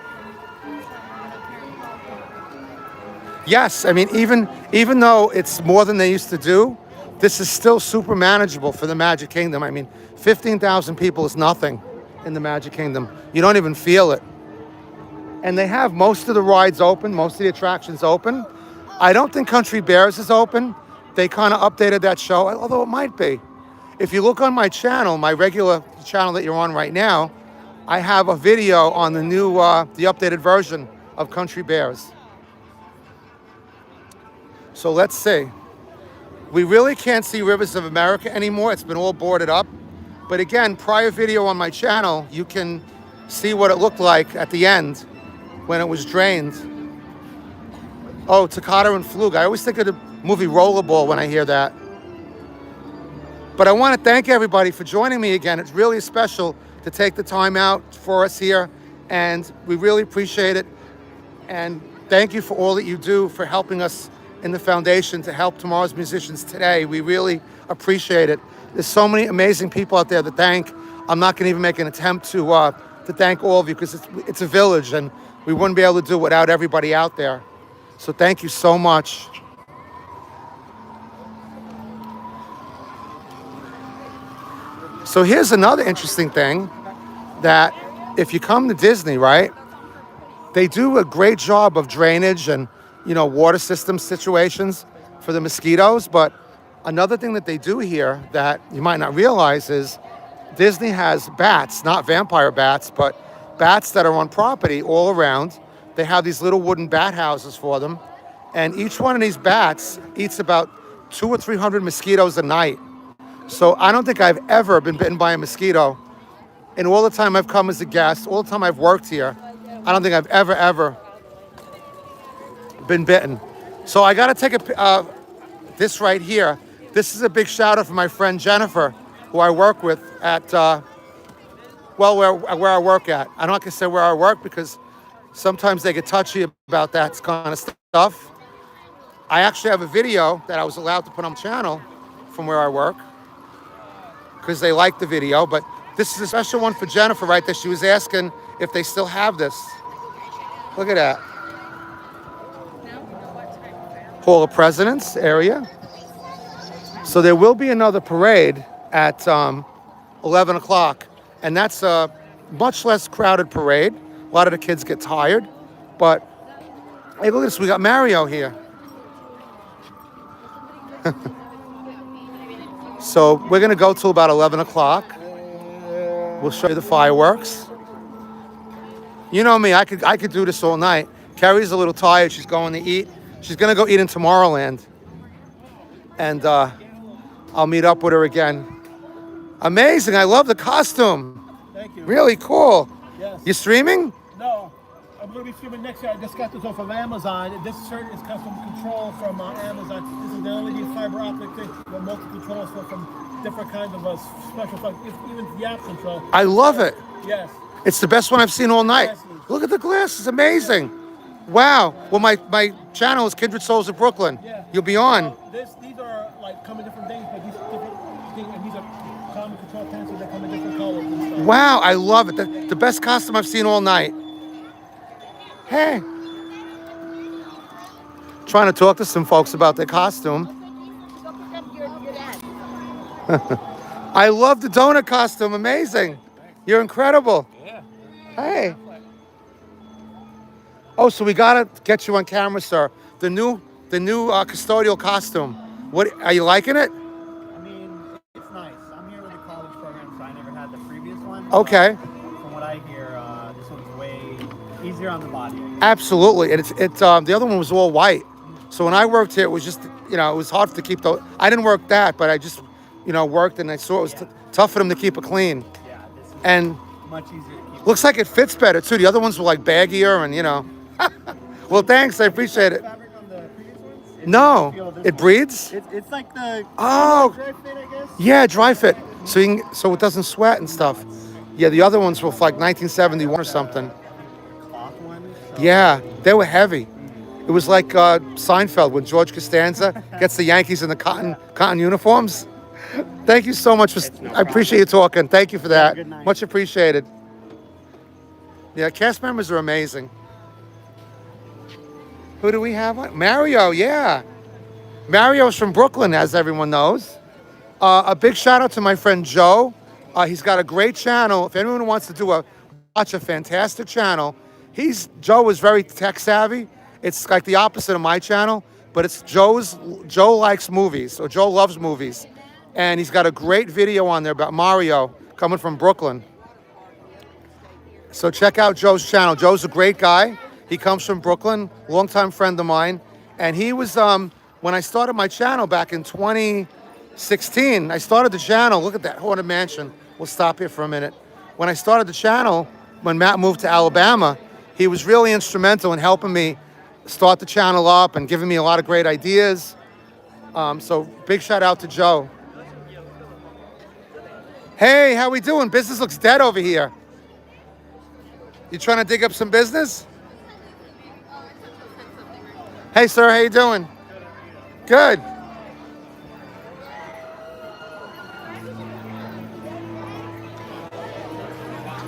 Yes, I mean, even though it's more than they used to do, this is still super manageable for the Magic Kingdom. I mean, 15,000 people is nothing in the Magic Kingdom. You don't even feel it. And they have most of the rides open, most of the attractions open. I don't think Country Bears is open. They kind of updated that show, although it might be. If you look on my channel, my regular channel that you're on right now, I have a video on the new, the updated version of Country Bears. So let's see. We really can't see Rivers of America anymore. It's been all boarded up. But again, prior video on my channel, you can see what it looked like at the end when it was drained. Oh, Toccata and Flug. I always think of the movie Rollerball when I hear that. But I want to thank everybody for joining me again. It's really special to take the time out for us here, and we really appreciate it. And thank you for all that you do for helping us in the foundation to help tomorrow's musicians today. We really appreciate it. There's so many amazing people out there to thank. I'm not going to even make an attempt to thank all of you, because it's a village, and we wouldn't be able to do it without everybody out there. So thank you so much. So here's another interesting thing, that if you come to Disney, right, they do a great job of drainage and, you know, water system situations for the mosquitoes. But another thing that they do here that you might not realize is Disney has bats, not vampire bats, but bats that are on property all around. They have these little wooden bat houses for them. And each one of these bats eats about 200 or 300 mosquitoes a night. So I don't think I've ever been bitten by a mosquito. In all the time I've come as a guest, all the time I've worked here, I don't think I've ever been bitten. So I gotta take this right here. This is a big shout out for my friend Jennifer, who I work with at, where I work at. I'm not gonna say where I work because sometimes they get touchy about that kind of stuff. I actually have a video that I was allowed to put on the channel from where I work, because they liked the video. But this is a special one for Jennifer right there. She was asking if they still have this. Look at that. Hall of Presidents area. So there will be another parade at 11 o'clock. And that's a much less crowded parade. A lot of the kids get tired. But hey, look at this. We got Mario here. So we're gonna go till about 11 o'clock. We'll show you the fireworks. You know me, I could do this all night. Carrie's a little tired, she's going to eat. She's gonna go eat in Tomorrowland. And I'll meet up with her again. Amazing, I love the costume. Thank you. Really cool. Yes. You streaming? No, I'm going to be streaming next year. I just got this off of Amazon. This shirt is custom control from Amazon. This is the LED fiber optic thing. The multi-controls from different kinds of special stuff. Even the app control. I love it. Yes. It's the best one I've seen all night. Glasses. Look at the glasses, amazing. Wow. Well, my channel is Kindred Souls of Brooklyn. Yeah. You'll be on. These are like come in different things, but these different things, and these are common control pencils that come in different colors and stuff. Wow, I love it. The best costume I've seen all night. Hey. Trying to talk to some folks about their costume. I love the donut costume. Amazing. You're incredible. Yeah. Hey. Oh, so we gotta get you on camera, sir. The new custodial costume. What are you liking it? I mean, it's nice. I'm here with the college program, so I never had the previous one. Okay. From what I hear, this one's way easier on the body. Absolutely, and it's the other one was all white. So when I worked here, it was just, it was hard to keep the. I didn't work that, but I just, worked, and I saw it was tough for them to keep it clean. Yeah, this is And much easier to keep. looks like it fits better too. The other ones were like baggier, and Well, thanks, I appreciate it. Fabric on the previous ones? No, Feel this it one. breathes. It's like the Oh, dry fit, I guess. yeah, dry fit. So so it doesn't sweat and stuff. Yeah, the other ones were like 1971 or something. Cloth one. So Yeah, they were heavy. It was like Seinfeld when George Costanza gets the Yankees in the cotton uniforms. Thank you so much. I appreciate you talking. Thank you for that. good night. Much appreciated. Yeah, cast members are amazing. Who do we have? Mario, yeah. Mario's from Brooklyn, as everyone knows. A big shout out to my friend Joe. He's got a great channel. If anyone wants to watch a fantastic channel, Joe is very tech savvy. It's like the opposite of my channel, but it's Joe likes movies, or Joe loves movies. And he's got a great video on there about Mario coming from Brooklyn. So check out Joe's channel. Joe's a great guy. He comes from Brooklyn, longtime friend of mine. And he was, when I started my channel back in 2016, I started the channel. Look at that haunted mansion. We'll stop here for a minute. When I started the channel, when Matt moved to Alabama, he was really instrumental in helping me start the channel up and giving me a lot of great ideas. So big shout out to Joe. Hey, how we doing? Business looks dead over here. You trying to dig up some business? Hey, sir, how you doing? Good.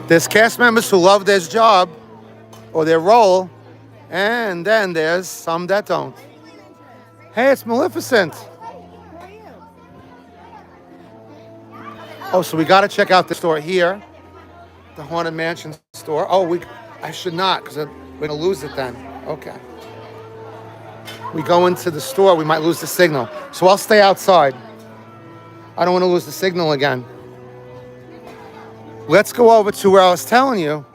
There's cast members who love their job or their role, and then there's some that don't. Hey, it's Maleficent. Oh, so we got to check out the store here, the Haunted Mansion store. Oh, I should not, because we're going to lose it then. Okay. We go into the store, we might lose the signal. So I'll stay outside. I don't want to lose the signal again. Let's go over to where I was telling you,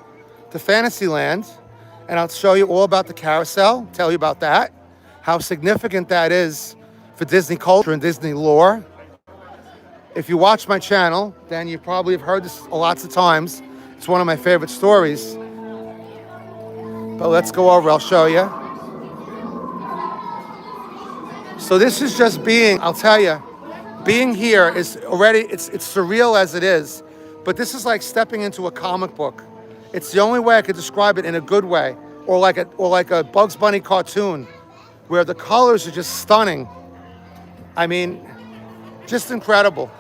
to Fantasyland, and I'll show you all about the carousel, tell you about that, how significant that is for Disney culture and Disney lore. If you watch my channel, then you probably have heard this lots of times. It's one of my favorite stories. But let's go over, I'll show you. So this is just I'll tell you, being here is already, it's surreal as it is, but this is like stepping into a comic book. It's the only way I could describe it in a good way, or like a Bugs Bunny cartoon, where the colors are just stunning. I mean, just incredible.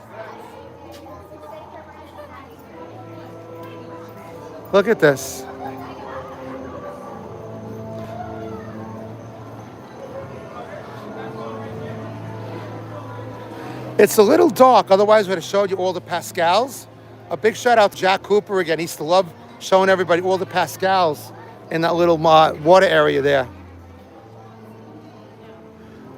Look at this. It's a little dark, otherwise I would have showed you all the Pascals. A big shout out to Jack Cooper again. He used to love showing everybody all the Pascals in that little water area there.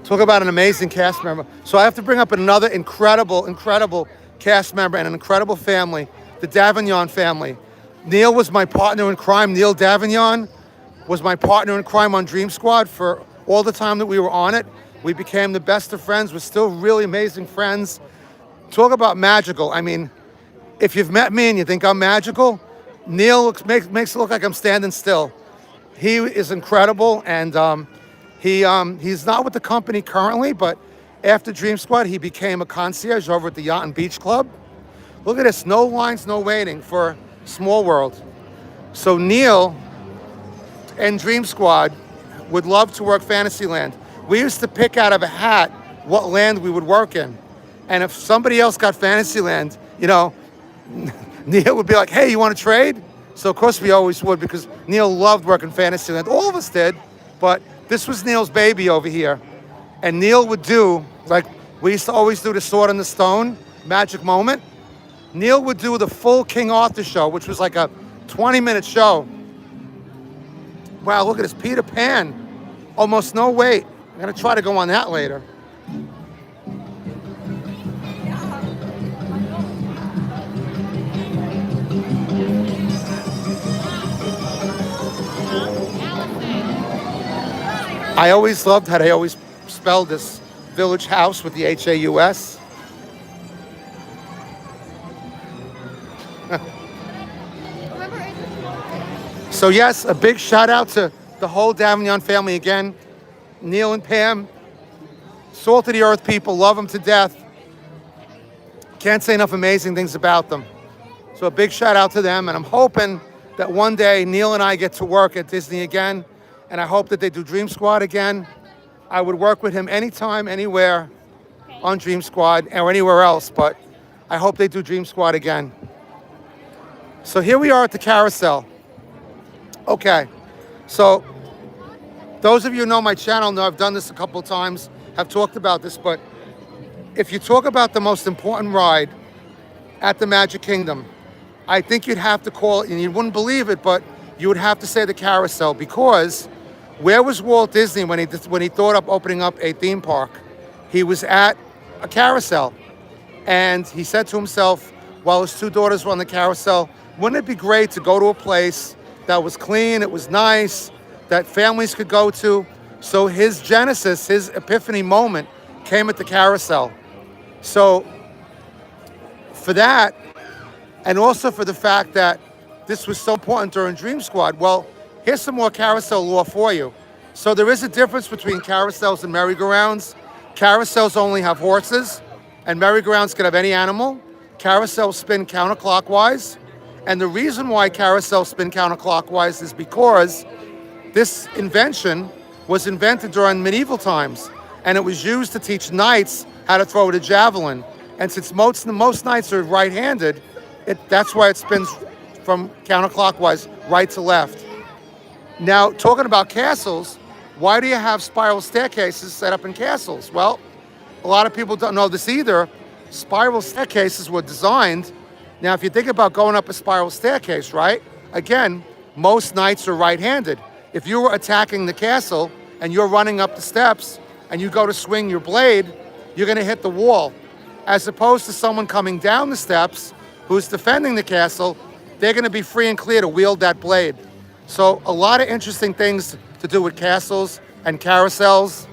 Talk about an amazing cast member. So I have to bring up another incredible cast member and an incredible family, the Davignon family. Neil was my partner in crime. Neil Davignon was my partner in crime on Dream Squad for all the time that we were on it. We became the best of friends. We're still really amazing friends. Talk about magical. I mean, if you've met me and you think I'm magical, Neil makes it look like I'm standing still. He is incredible, and he's not with the company currently, but after Dream Squad, he became a concierge over at the Yacht and Beach Club. Look at this, no lines, no waiting for Small World. So Neil and Dream Squad would love to work Fantasyland. We used to pick out of a hat what land we would work in. And if somebody else got Fantasyland, you know, Neil would be like, hey, you want to trade? So of course we always would, because Neil loved working Fantasyland. All of us did, but this was Neil's baby over here. And Neil would do, like we used to always do the Sword in the Stone, Magic Moment. Neil would do the full King Arthur show, which was like a 20-minute show. Wow, look at this, Peter Pan. Almost no wait. I'm gonna try to go on that later. I always loved how they always spelled this village house with the H-A-U-S. So yes, a big shout out to the whole Davignon family again. Neil and Pam, Salt of the earth people, love them to death. Can't say enough amazing things about them. So a big shout out to them, and I'm hoping that one day Neil and I get to work at Disney again, and I hope that they do Dream Squad again. I would work with him anytime, anywhere on Dream Squad or anywhere else, but I hope they do Dream Squad again. So here we are at the carousel. Okay, so those of you who know my channel know I've done this a couple of times, have talked about this, but if you talk about the most important ride at the Magic Kingdom, I think you'd have to call it, and you wouldn't believe it, but you would have to say the carousel, because where was Walt Disney when he thought of opening up a theme park? He was at a carousel, and he said to himself, while his two daughters were on the carousel, wouldn't it be great to go to a place that was clean, it was nice, that families could go to? So his genesis, his epiphany moment came at the carousel. So for that, and also for the fact that this was so important during Dream Squad, well, here's some more carousel lore for you. So there is a difference between carousels and merry-go-rounds. Carousels only have horses, and merry-go-rounds can have any animal. Carousels spin counterclockwise, and the reason why carousels spin counterclockwise is because this invention was invented during medieval times, and it was used to teach knights how to throw the javelin. And since most knights are right-handed, that's why it spins from counterclockwise, right to left. Now, talking about castles, why do you have spiral staircases set up in castles? Well, a lot of people don't know this either. Spiral staircases were designed. Now, if you think about going up a spiral staircase, right? Again, most knights are right-handed. If you were attacking the castle and you're running up the steps and you go to swing your blade, you're going to hit the wall. As opposed to someone coming down the steps who's defending the castle, they're going to be free and clear to wield that blade. So a lot of interesting things to do with castles and carousels.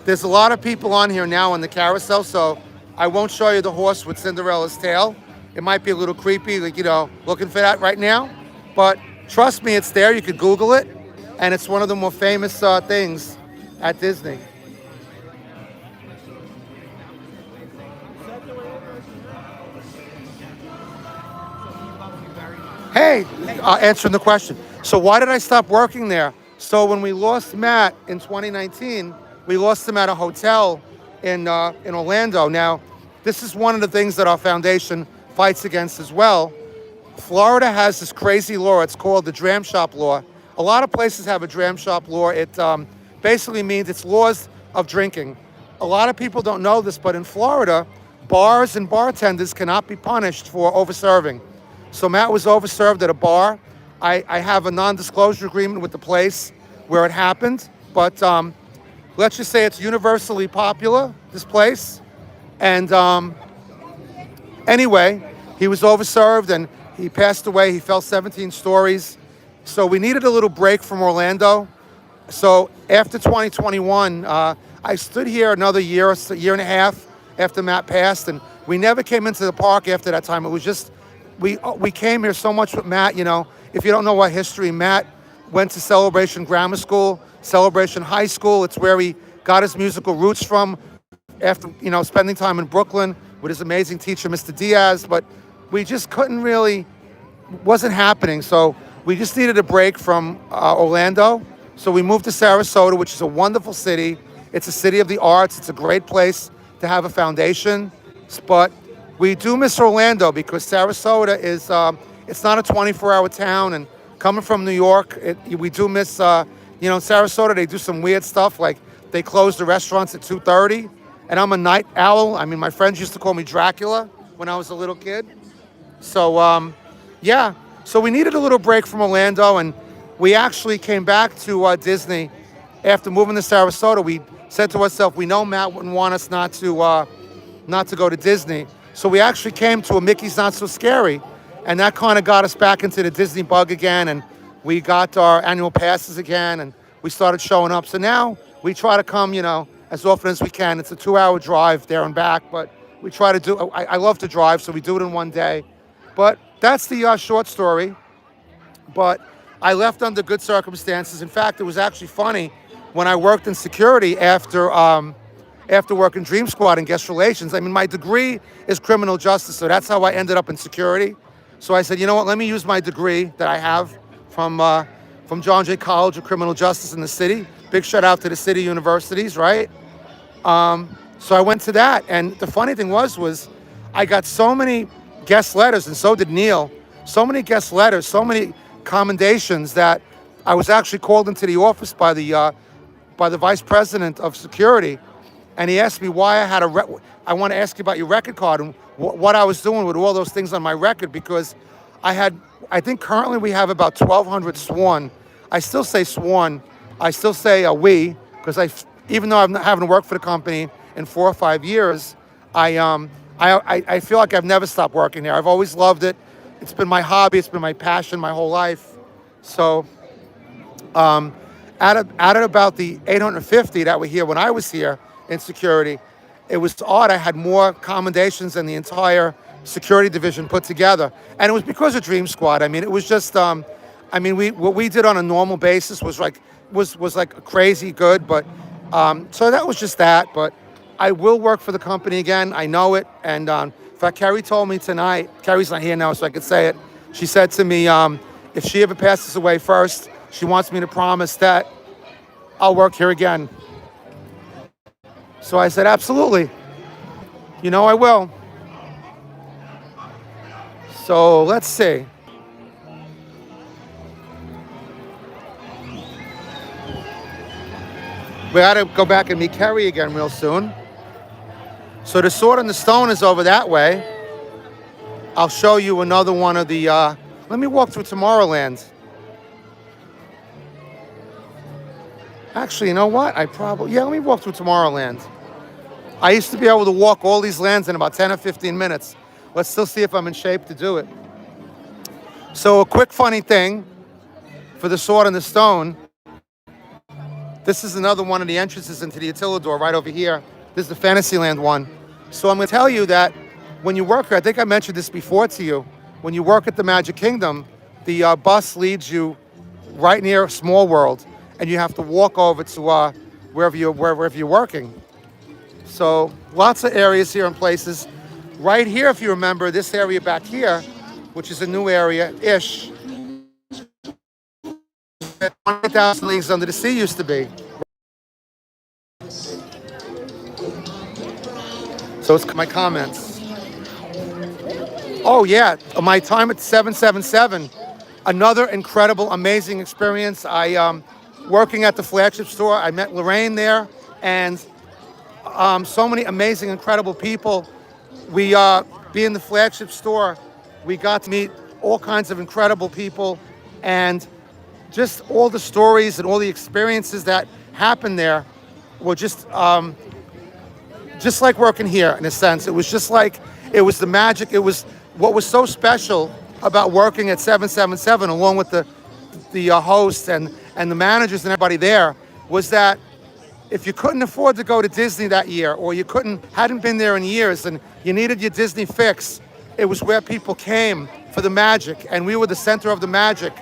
There's a lot of people on here now on the carousel, so I won't show you the horse with Cinderella's tail. It might be a little creepy, like, looking for that right now. But trust me, it's there. You could Google it. And it's one of the more famous things at Disney. Hey, answering the question. So why did I stop working there? So when we lost Matt in 2019, we lost him at a hotel in Orlando. Now, this is one of the things that our foundation fights against as well. Florida has this crazy law. It's called the dram shop law. A lot of places have a dram shop law. It basically means it's laws of drinking. A lot of people don't know this, but in Florida, bars and bartenders cannot be punished for overserving. So Matt was overserved at a bar. I have a non-disclosure agreement with the place where it happened, but let's just say it's universally popular, this place. And anyway, he was overserved and he passed away. He fell 17 stories. So we needed a little break from Orlando. So after 2021, I stood here another year, a year and a half after Matt passed, and we never came into the park after that time. It was just, we came here so much with Matt. If you don't know our history, Matt went to Celebration Grammar School, Celebration High School. It's where he got his musical roots from after, spending time in Brooklyn with his amazing teacher, Mr. Diaz. But we just wasn't happening. So we just needed a break from Orlando. So we moved to Sarasota, which is a wonderful city. It's a city of the arts. It's a great place to have a foundation. But we do miss Orlando because Sarasota is, it's not a 24-hour town. And coming from New York, we do miss, in Sarasota, they do some weird stuff. Like they close the restaurants at 2:30. And I'm a night owl. I mean, my friends used to call me Dracula when I was a little kid. So, yeah. So we needed a little break from Orlando, and we actually came back to Disney after moving to Sarasota. We said to ourselves, we know Matt wouldn't want us not to go to Disney. So we actually came to a Mickey's Not So Scary, and that kind of got us back into the Disney bug again, and we got our annual passes again, and we started showing up. So now we try to come, as often as we can. It's a 2-hour drive there and back, but we try to do, I love to drive, so we do it in one day. But that's the short story. But I left under good circumstances. In fact, it was actually funny. when I worked in security after working Dream Squad and guest relations. I mean, my degree is criminal justice, so that's how I ended up in security. So I said, you know what, let me use my degree that I have from John Jay College of Criminal Justice in the city. Big shout out to the city universities, right? So I went to that, and the funny thing was I got so many guest letters, and so did Neil. So many guest letters, so many commendations that I was actually called into the office by the vice president of security, and he asked me why I had I want to ask you about your record card and what I was doing with all those things on my record, because I think currently we have about 1,200 sworn. I still say sworn. I still say we, because even though I haven't worked for the company in 4 or 5 years, I feel like I've never stopped working there. I've always loved it. It's been my hobby. It's been my passion my whole life. So out of about the 850 that were here when I was here in security, it was odd. I had more commendations than the entire security division put together. And it was because of Dream Squad. I mean, it was just, what we did on a normal basis was like crazy good. But so that was just that. But I will work for the company again. I know it. And in fact, Carrie told me tonight, Carrie's not here now, so I could say it. She said to me, if she ever passes away first, she wants me to promise that I'll work here again. So I said, absolutely. You know I will. So let's see. We got to go back and meet Carrie again real soon. So the Sword and the Stone is over that way. I'll show you another one of the, let me walk through Tomorrowland. Actually, you know what? Let me walk through Tomorrowland. I used to be able to walk all these lands in about 10 or 15 minutes. Let's still see if I'm in shape to do it. So a quick funny thing for the Sword and the Stone. This is another one of the entrances into the Utilidor right over here. This is the Fantasyland one. So I'm going to tell you that when you work here, I think I mentioned this before to you, when you work at the Magic Kingdom, the bus leads you right near Small World, and you have to walk over to wherever you're working. So lots of areas here and places. Right here, if you remember, this area back here, which is a new area-ish, 20,000 Leagues Under the Sea used to be. So it's my comments. Oh yeah, my time at 777, another incredible, amazing experience. Working at the flagship store, I met Lorraine there, and so many amazing, incredible people. We, being the flagship store, we got to meet all kinds of incredible people, and just all the stories and all the experiences that happened there were just like working here in a sense. It was just like, it was the magic. It was what was so special about working at 777, along with the hosts and the managers and everybody there, was that if you couldn't afford to go to Disney that year, or you hadn't been there in years, and you needed your Disney fix, it was where people came for the magic, and we were the center of the magic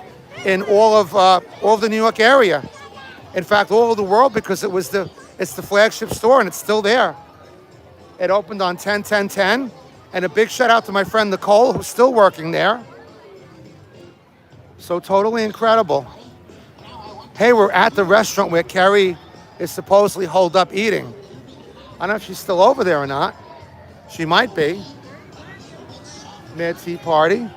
in all of the New York area. In fact, all over the world, because it's the flagship store, and it's still there. It opened on 10/10/10, and a big shout out to my friend Nicole, who's still working there. So totally incredible. Hey, we're at the restaurant where Carrie is supposedly holed up eating. I don't know if she's still over there or not. She might be. Mad Tea Party.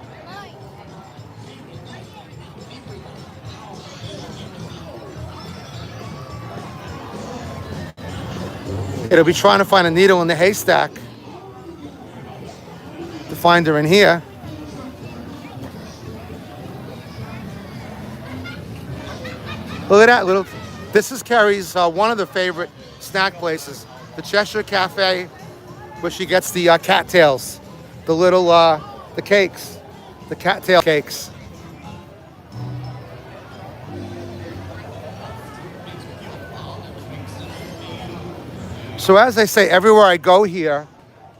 It'll be trying to find a needle in the haystack to find her in here. Look at that this is Carrie's, one of the favorite snack places, the Cheshire Cafe, where she gets the cattails, the little, the cakes, the cattail cakes. So as I say, everywhere I go here,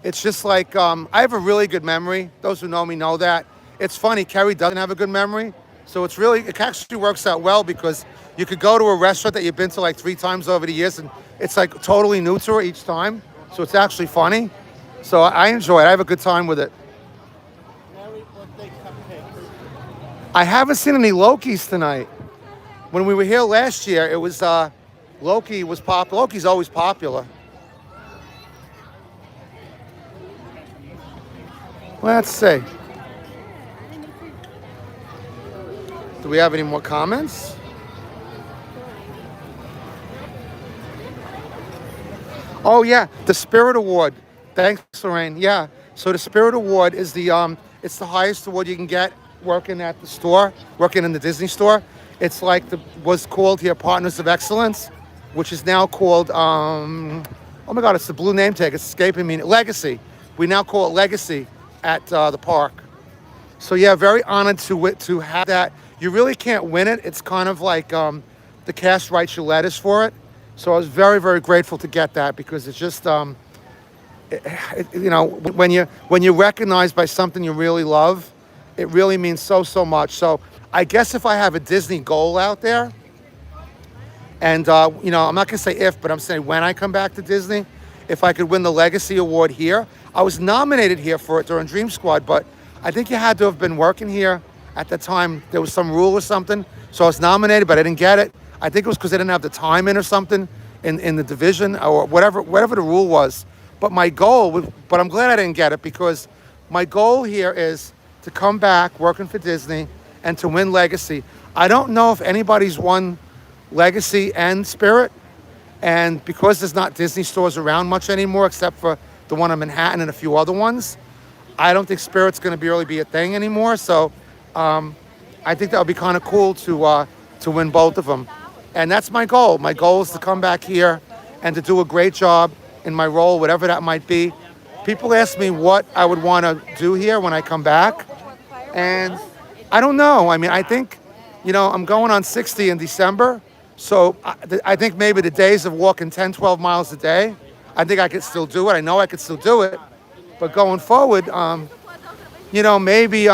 it's just like, I have a really good memory. Those who know me know that. It's funny, Carrie doesn't have a good memory, So it actually works out well because you could go to a restaurant that you've been to like 3 times over the years, and it's like totally new to her each time. So it's actually funny. So I enjoy it. I have a good time with it. Merry birthday cupcakes. I haven't seen any Lokis tonight. When we were here last year, it was Loki was popular. Loki's always popular. Let's see. Do we have any more comments? Oh yeah, the Spirit Award. Thanks, Lorraine. Yeah. So the Spirit Award is it's the highest award you can get working at the store, working in the Disney store. It's like was called here Partners of Excellence, which is now called oh my God, it's the blue name tag. It's escaping me. Legacy. We now call it Legacy at the park. So yeah, very honored to have that. You really can't win it. It's kind of like the cast writes your letters for it. So I was very, very grateful to get that because it's just when you're recognized by something you really love, it really means so much. So I guess if I have a Disney goal out there, and I'm not gonna say if, but I'm saying when I come back to Disney, if I could win the Legacy Award here. I was nominated here for it during Dream Squad, but I think you had to have been working here at the time. There was some rule or something, so I was nominated, but I didn't get it. I think it was because I didn't have the time in or something in the division or whatever the rule was. But my goal, but I'm glad I didn't get it because my goal here is to come back working for Disney and to win Legacy. I don't know if anybody's won Legacy and Spirit, and because there's not Disney stores around much anymore except for the one in Manhattan and a few other ones, I don't think Spirit's going to really be a thing anymore. So I think that would be kind of cool to win both of them. And that's my goal. My goal is to come back here and to do a great job in my role, whatever that might be. People ask me what I would want to do here when I come back. And I don't know. I mean, I think, I'm going on 60 in December. So I think maybe the days of walking 10, 12 miles a day, I think I could still do it. I know I could still do it. But going forward, maybe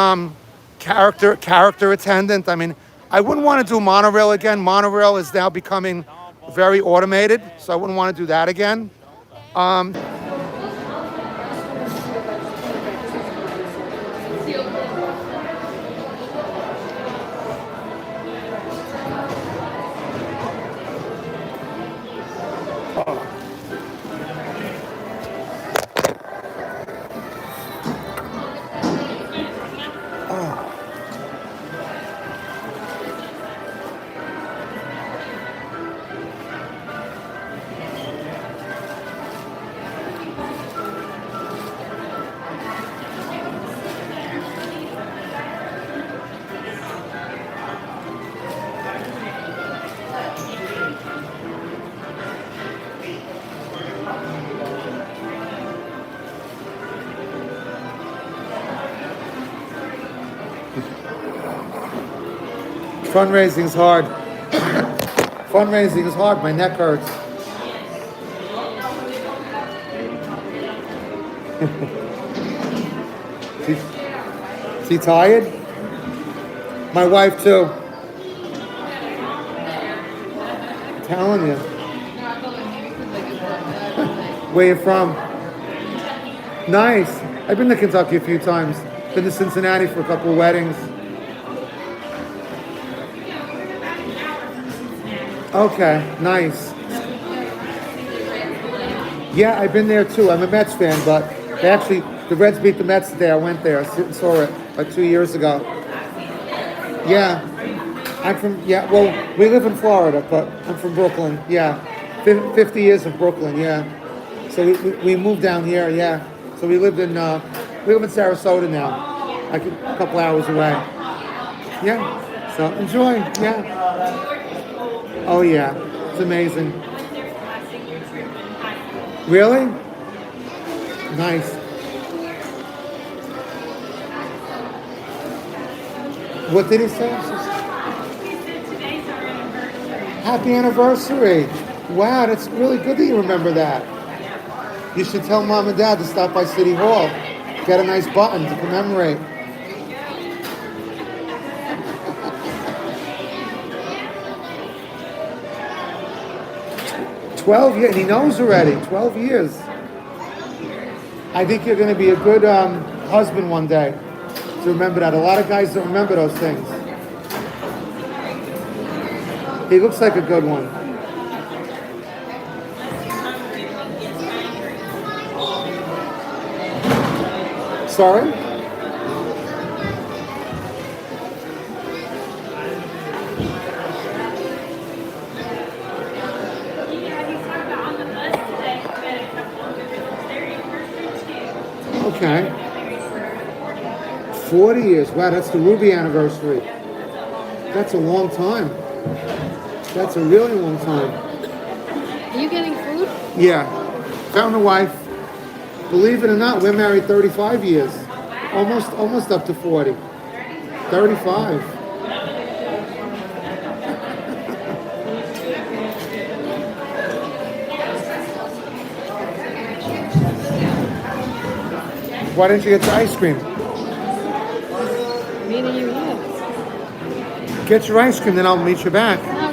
character attendant. I mean, I wouldn't want to do monorail again. Monorail is now becoming very automated, so I wouldn't want to do that again. Fundraising is hard. Fundraising is hard. My neck hurts. Is he tired? My wife too. I'm telling you. Where you from? Nice. I've been to Kentucky a few times. Been to Cincinnati for a couple of weddings. Okay, nice. Yeah, I've been there too. I'm a Mets fan, but the Reds beat the Mets today. I went there. I saw it like 2 years ago. Yeah, well, we live in Florida, but I'm from Brooklyn. Yeah, 50 years in Brooklyn, yeah. So we moved down here, yeah. So we live in Sarasota now, like a couple hours away. Yeah, so enjoy, yeah. Oh yeah, it's amazing. Really? Nice. What did he say? Happy anniversary. Wow, that's really good that you remember that. You should tell Mom and Dad to stop by City Hall. Get a nice button to commemorate. 12 years, and he knows already. 12 years. I think you're going to be a good husband one day. To remember that. A lot of guys don't remember those things. He looks like a good one. Sorry? Okay. 40 years. Wow, that's the Ruby anniversary. That's a long time. That's a really long time. Are you getting food? Yeah. Found a wife. Believe it or not, we're married 35 years. Almost up to 40. 35. Why didn't you get your ice cream? Meeting you here. Get your ice cream, then I'll meet you back. No,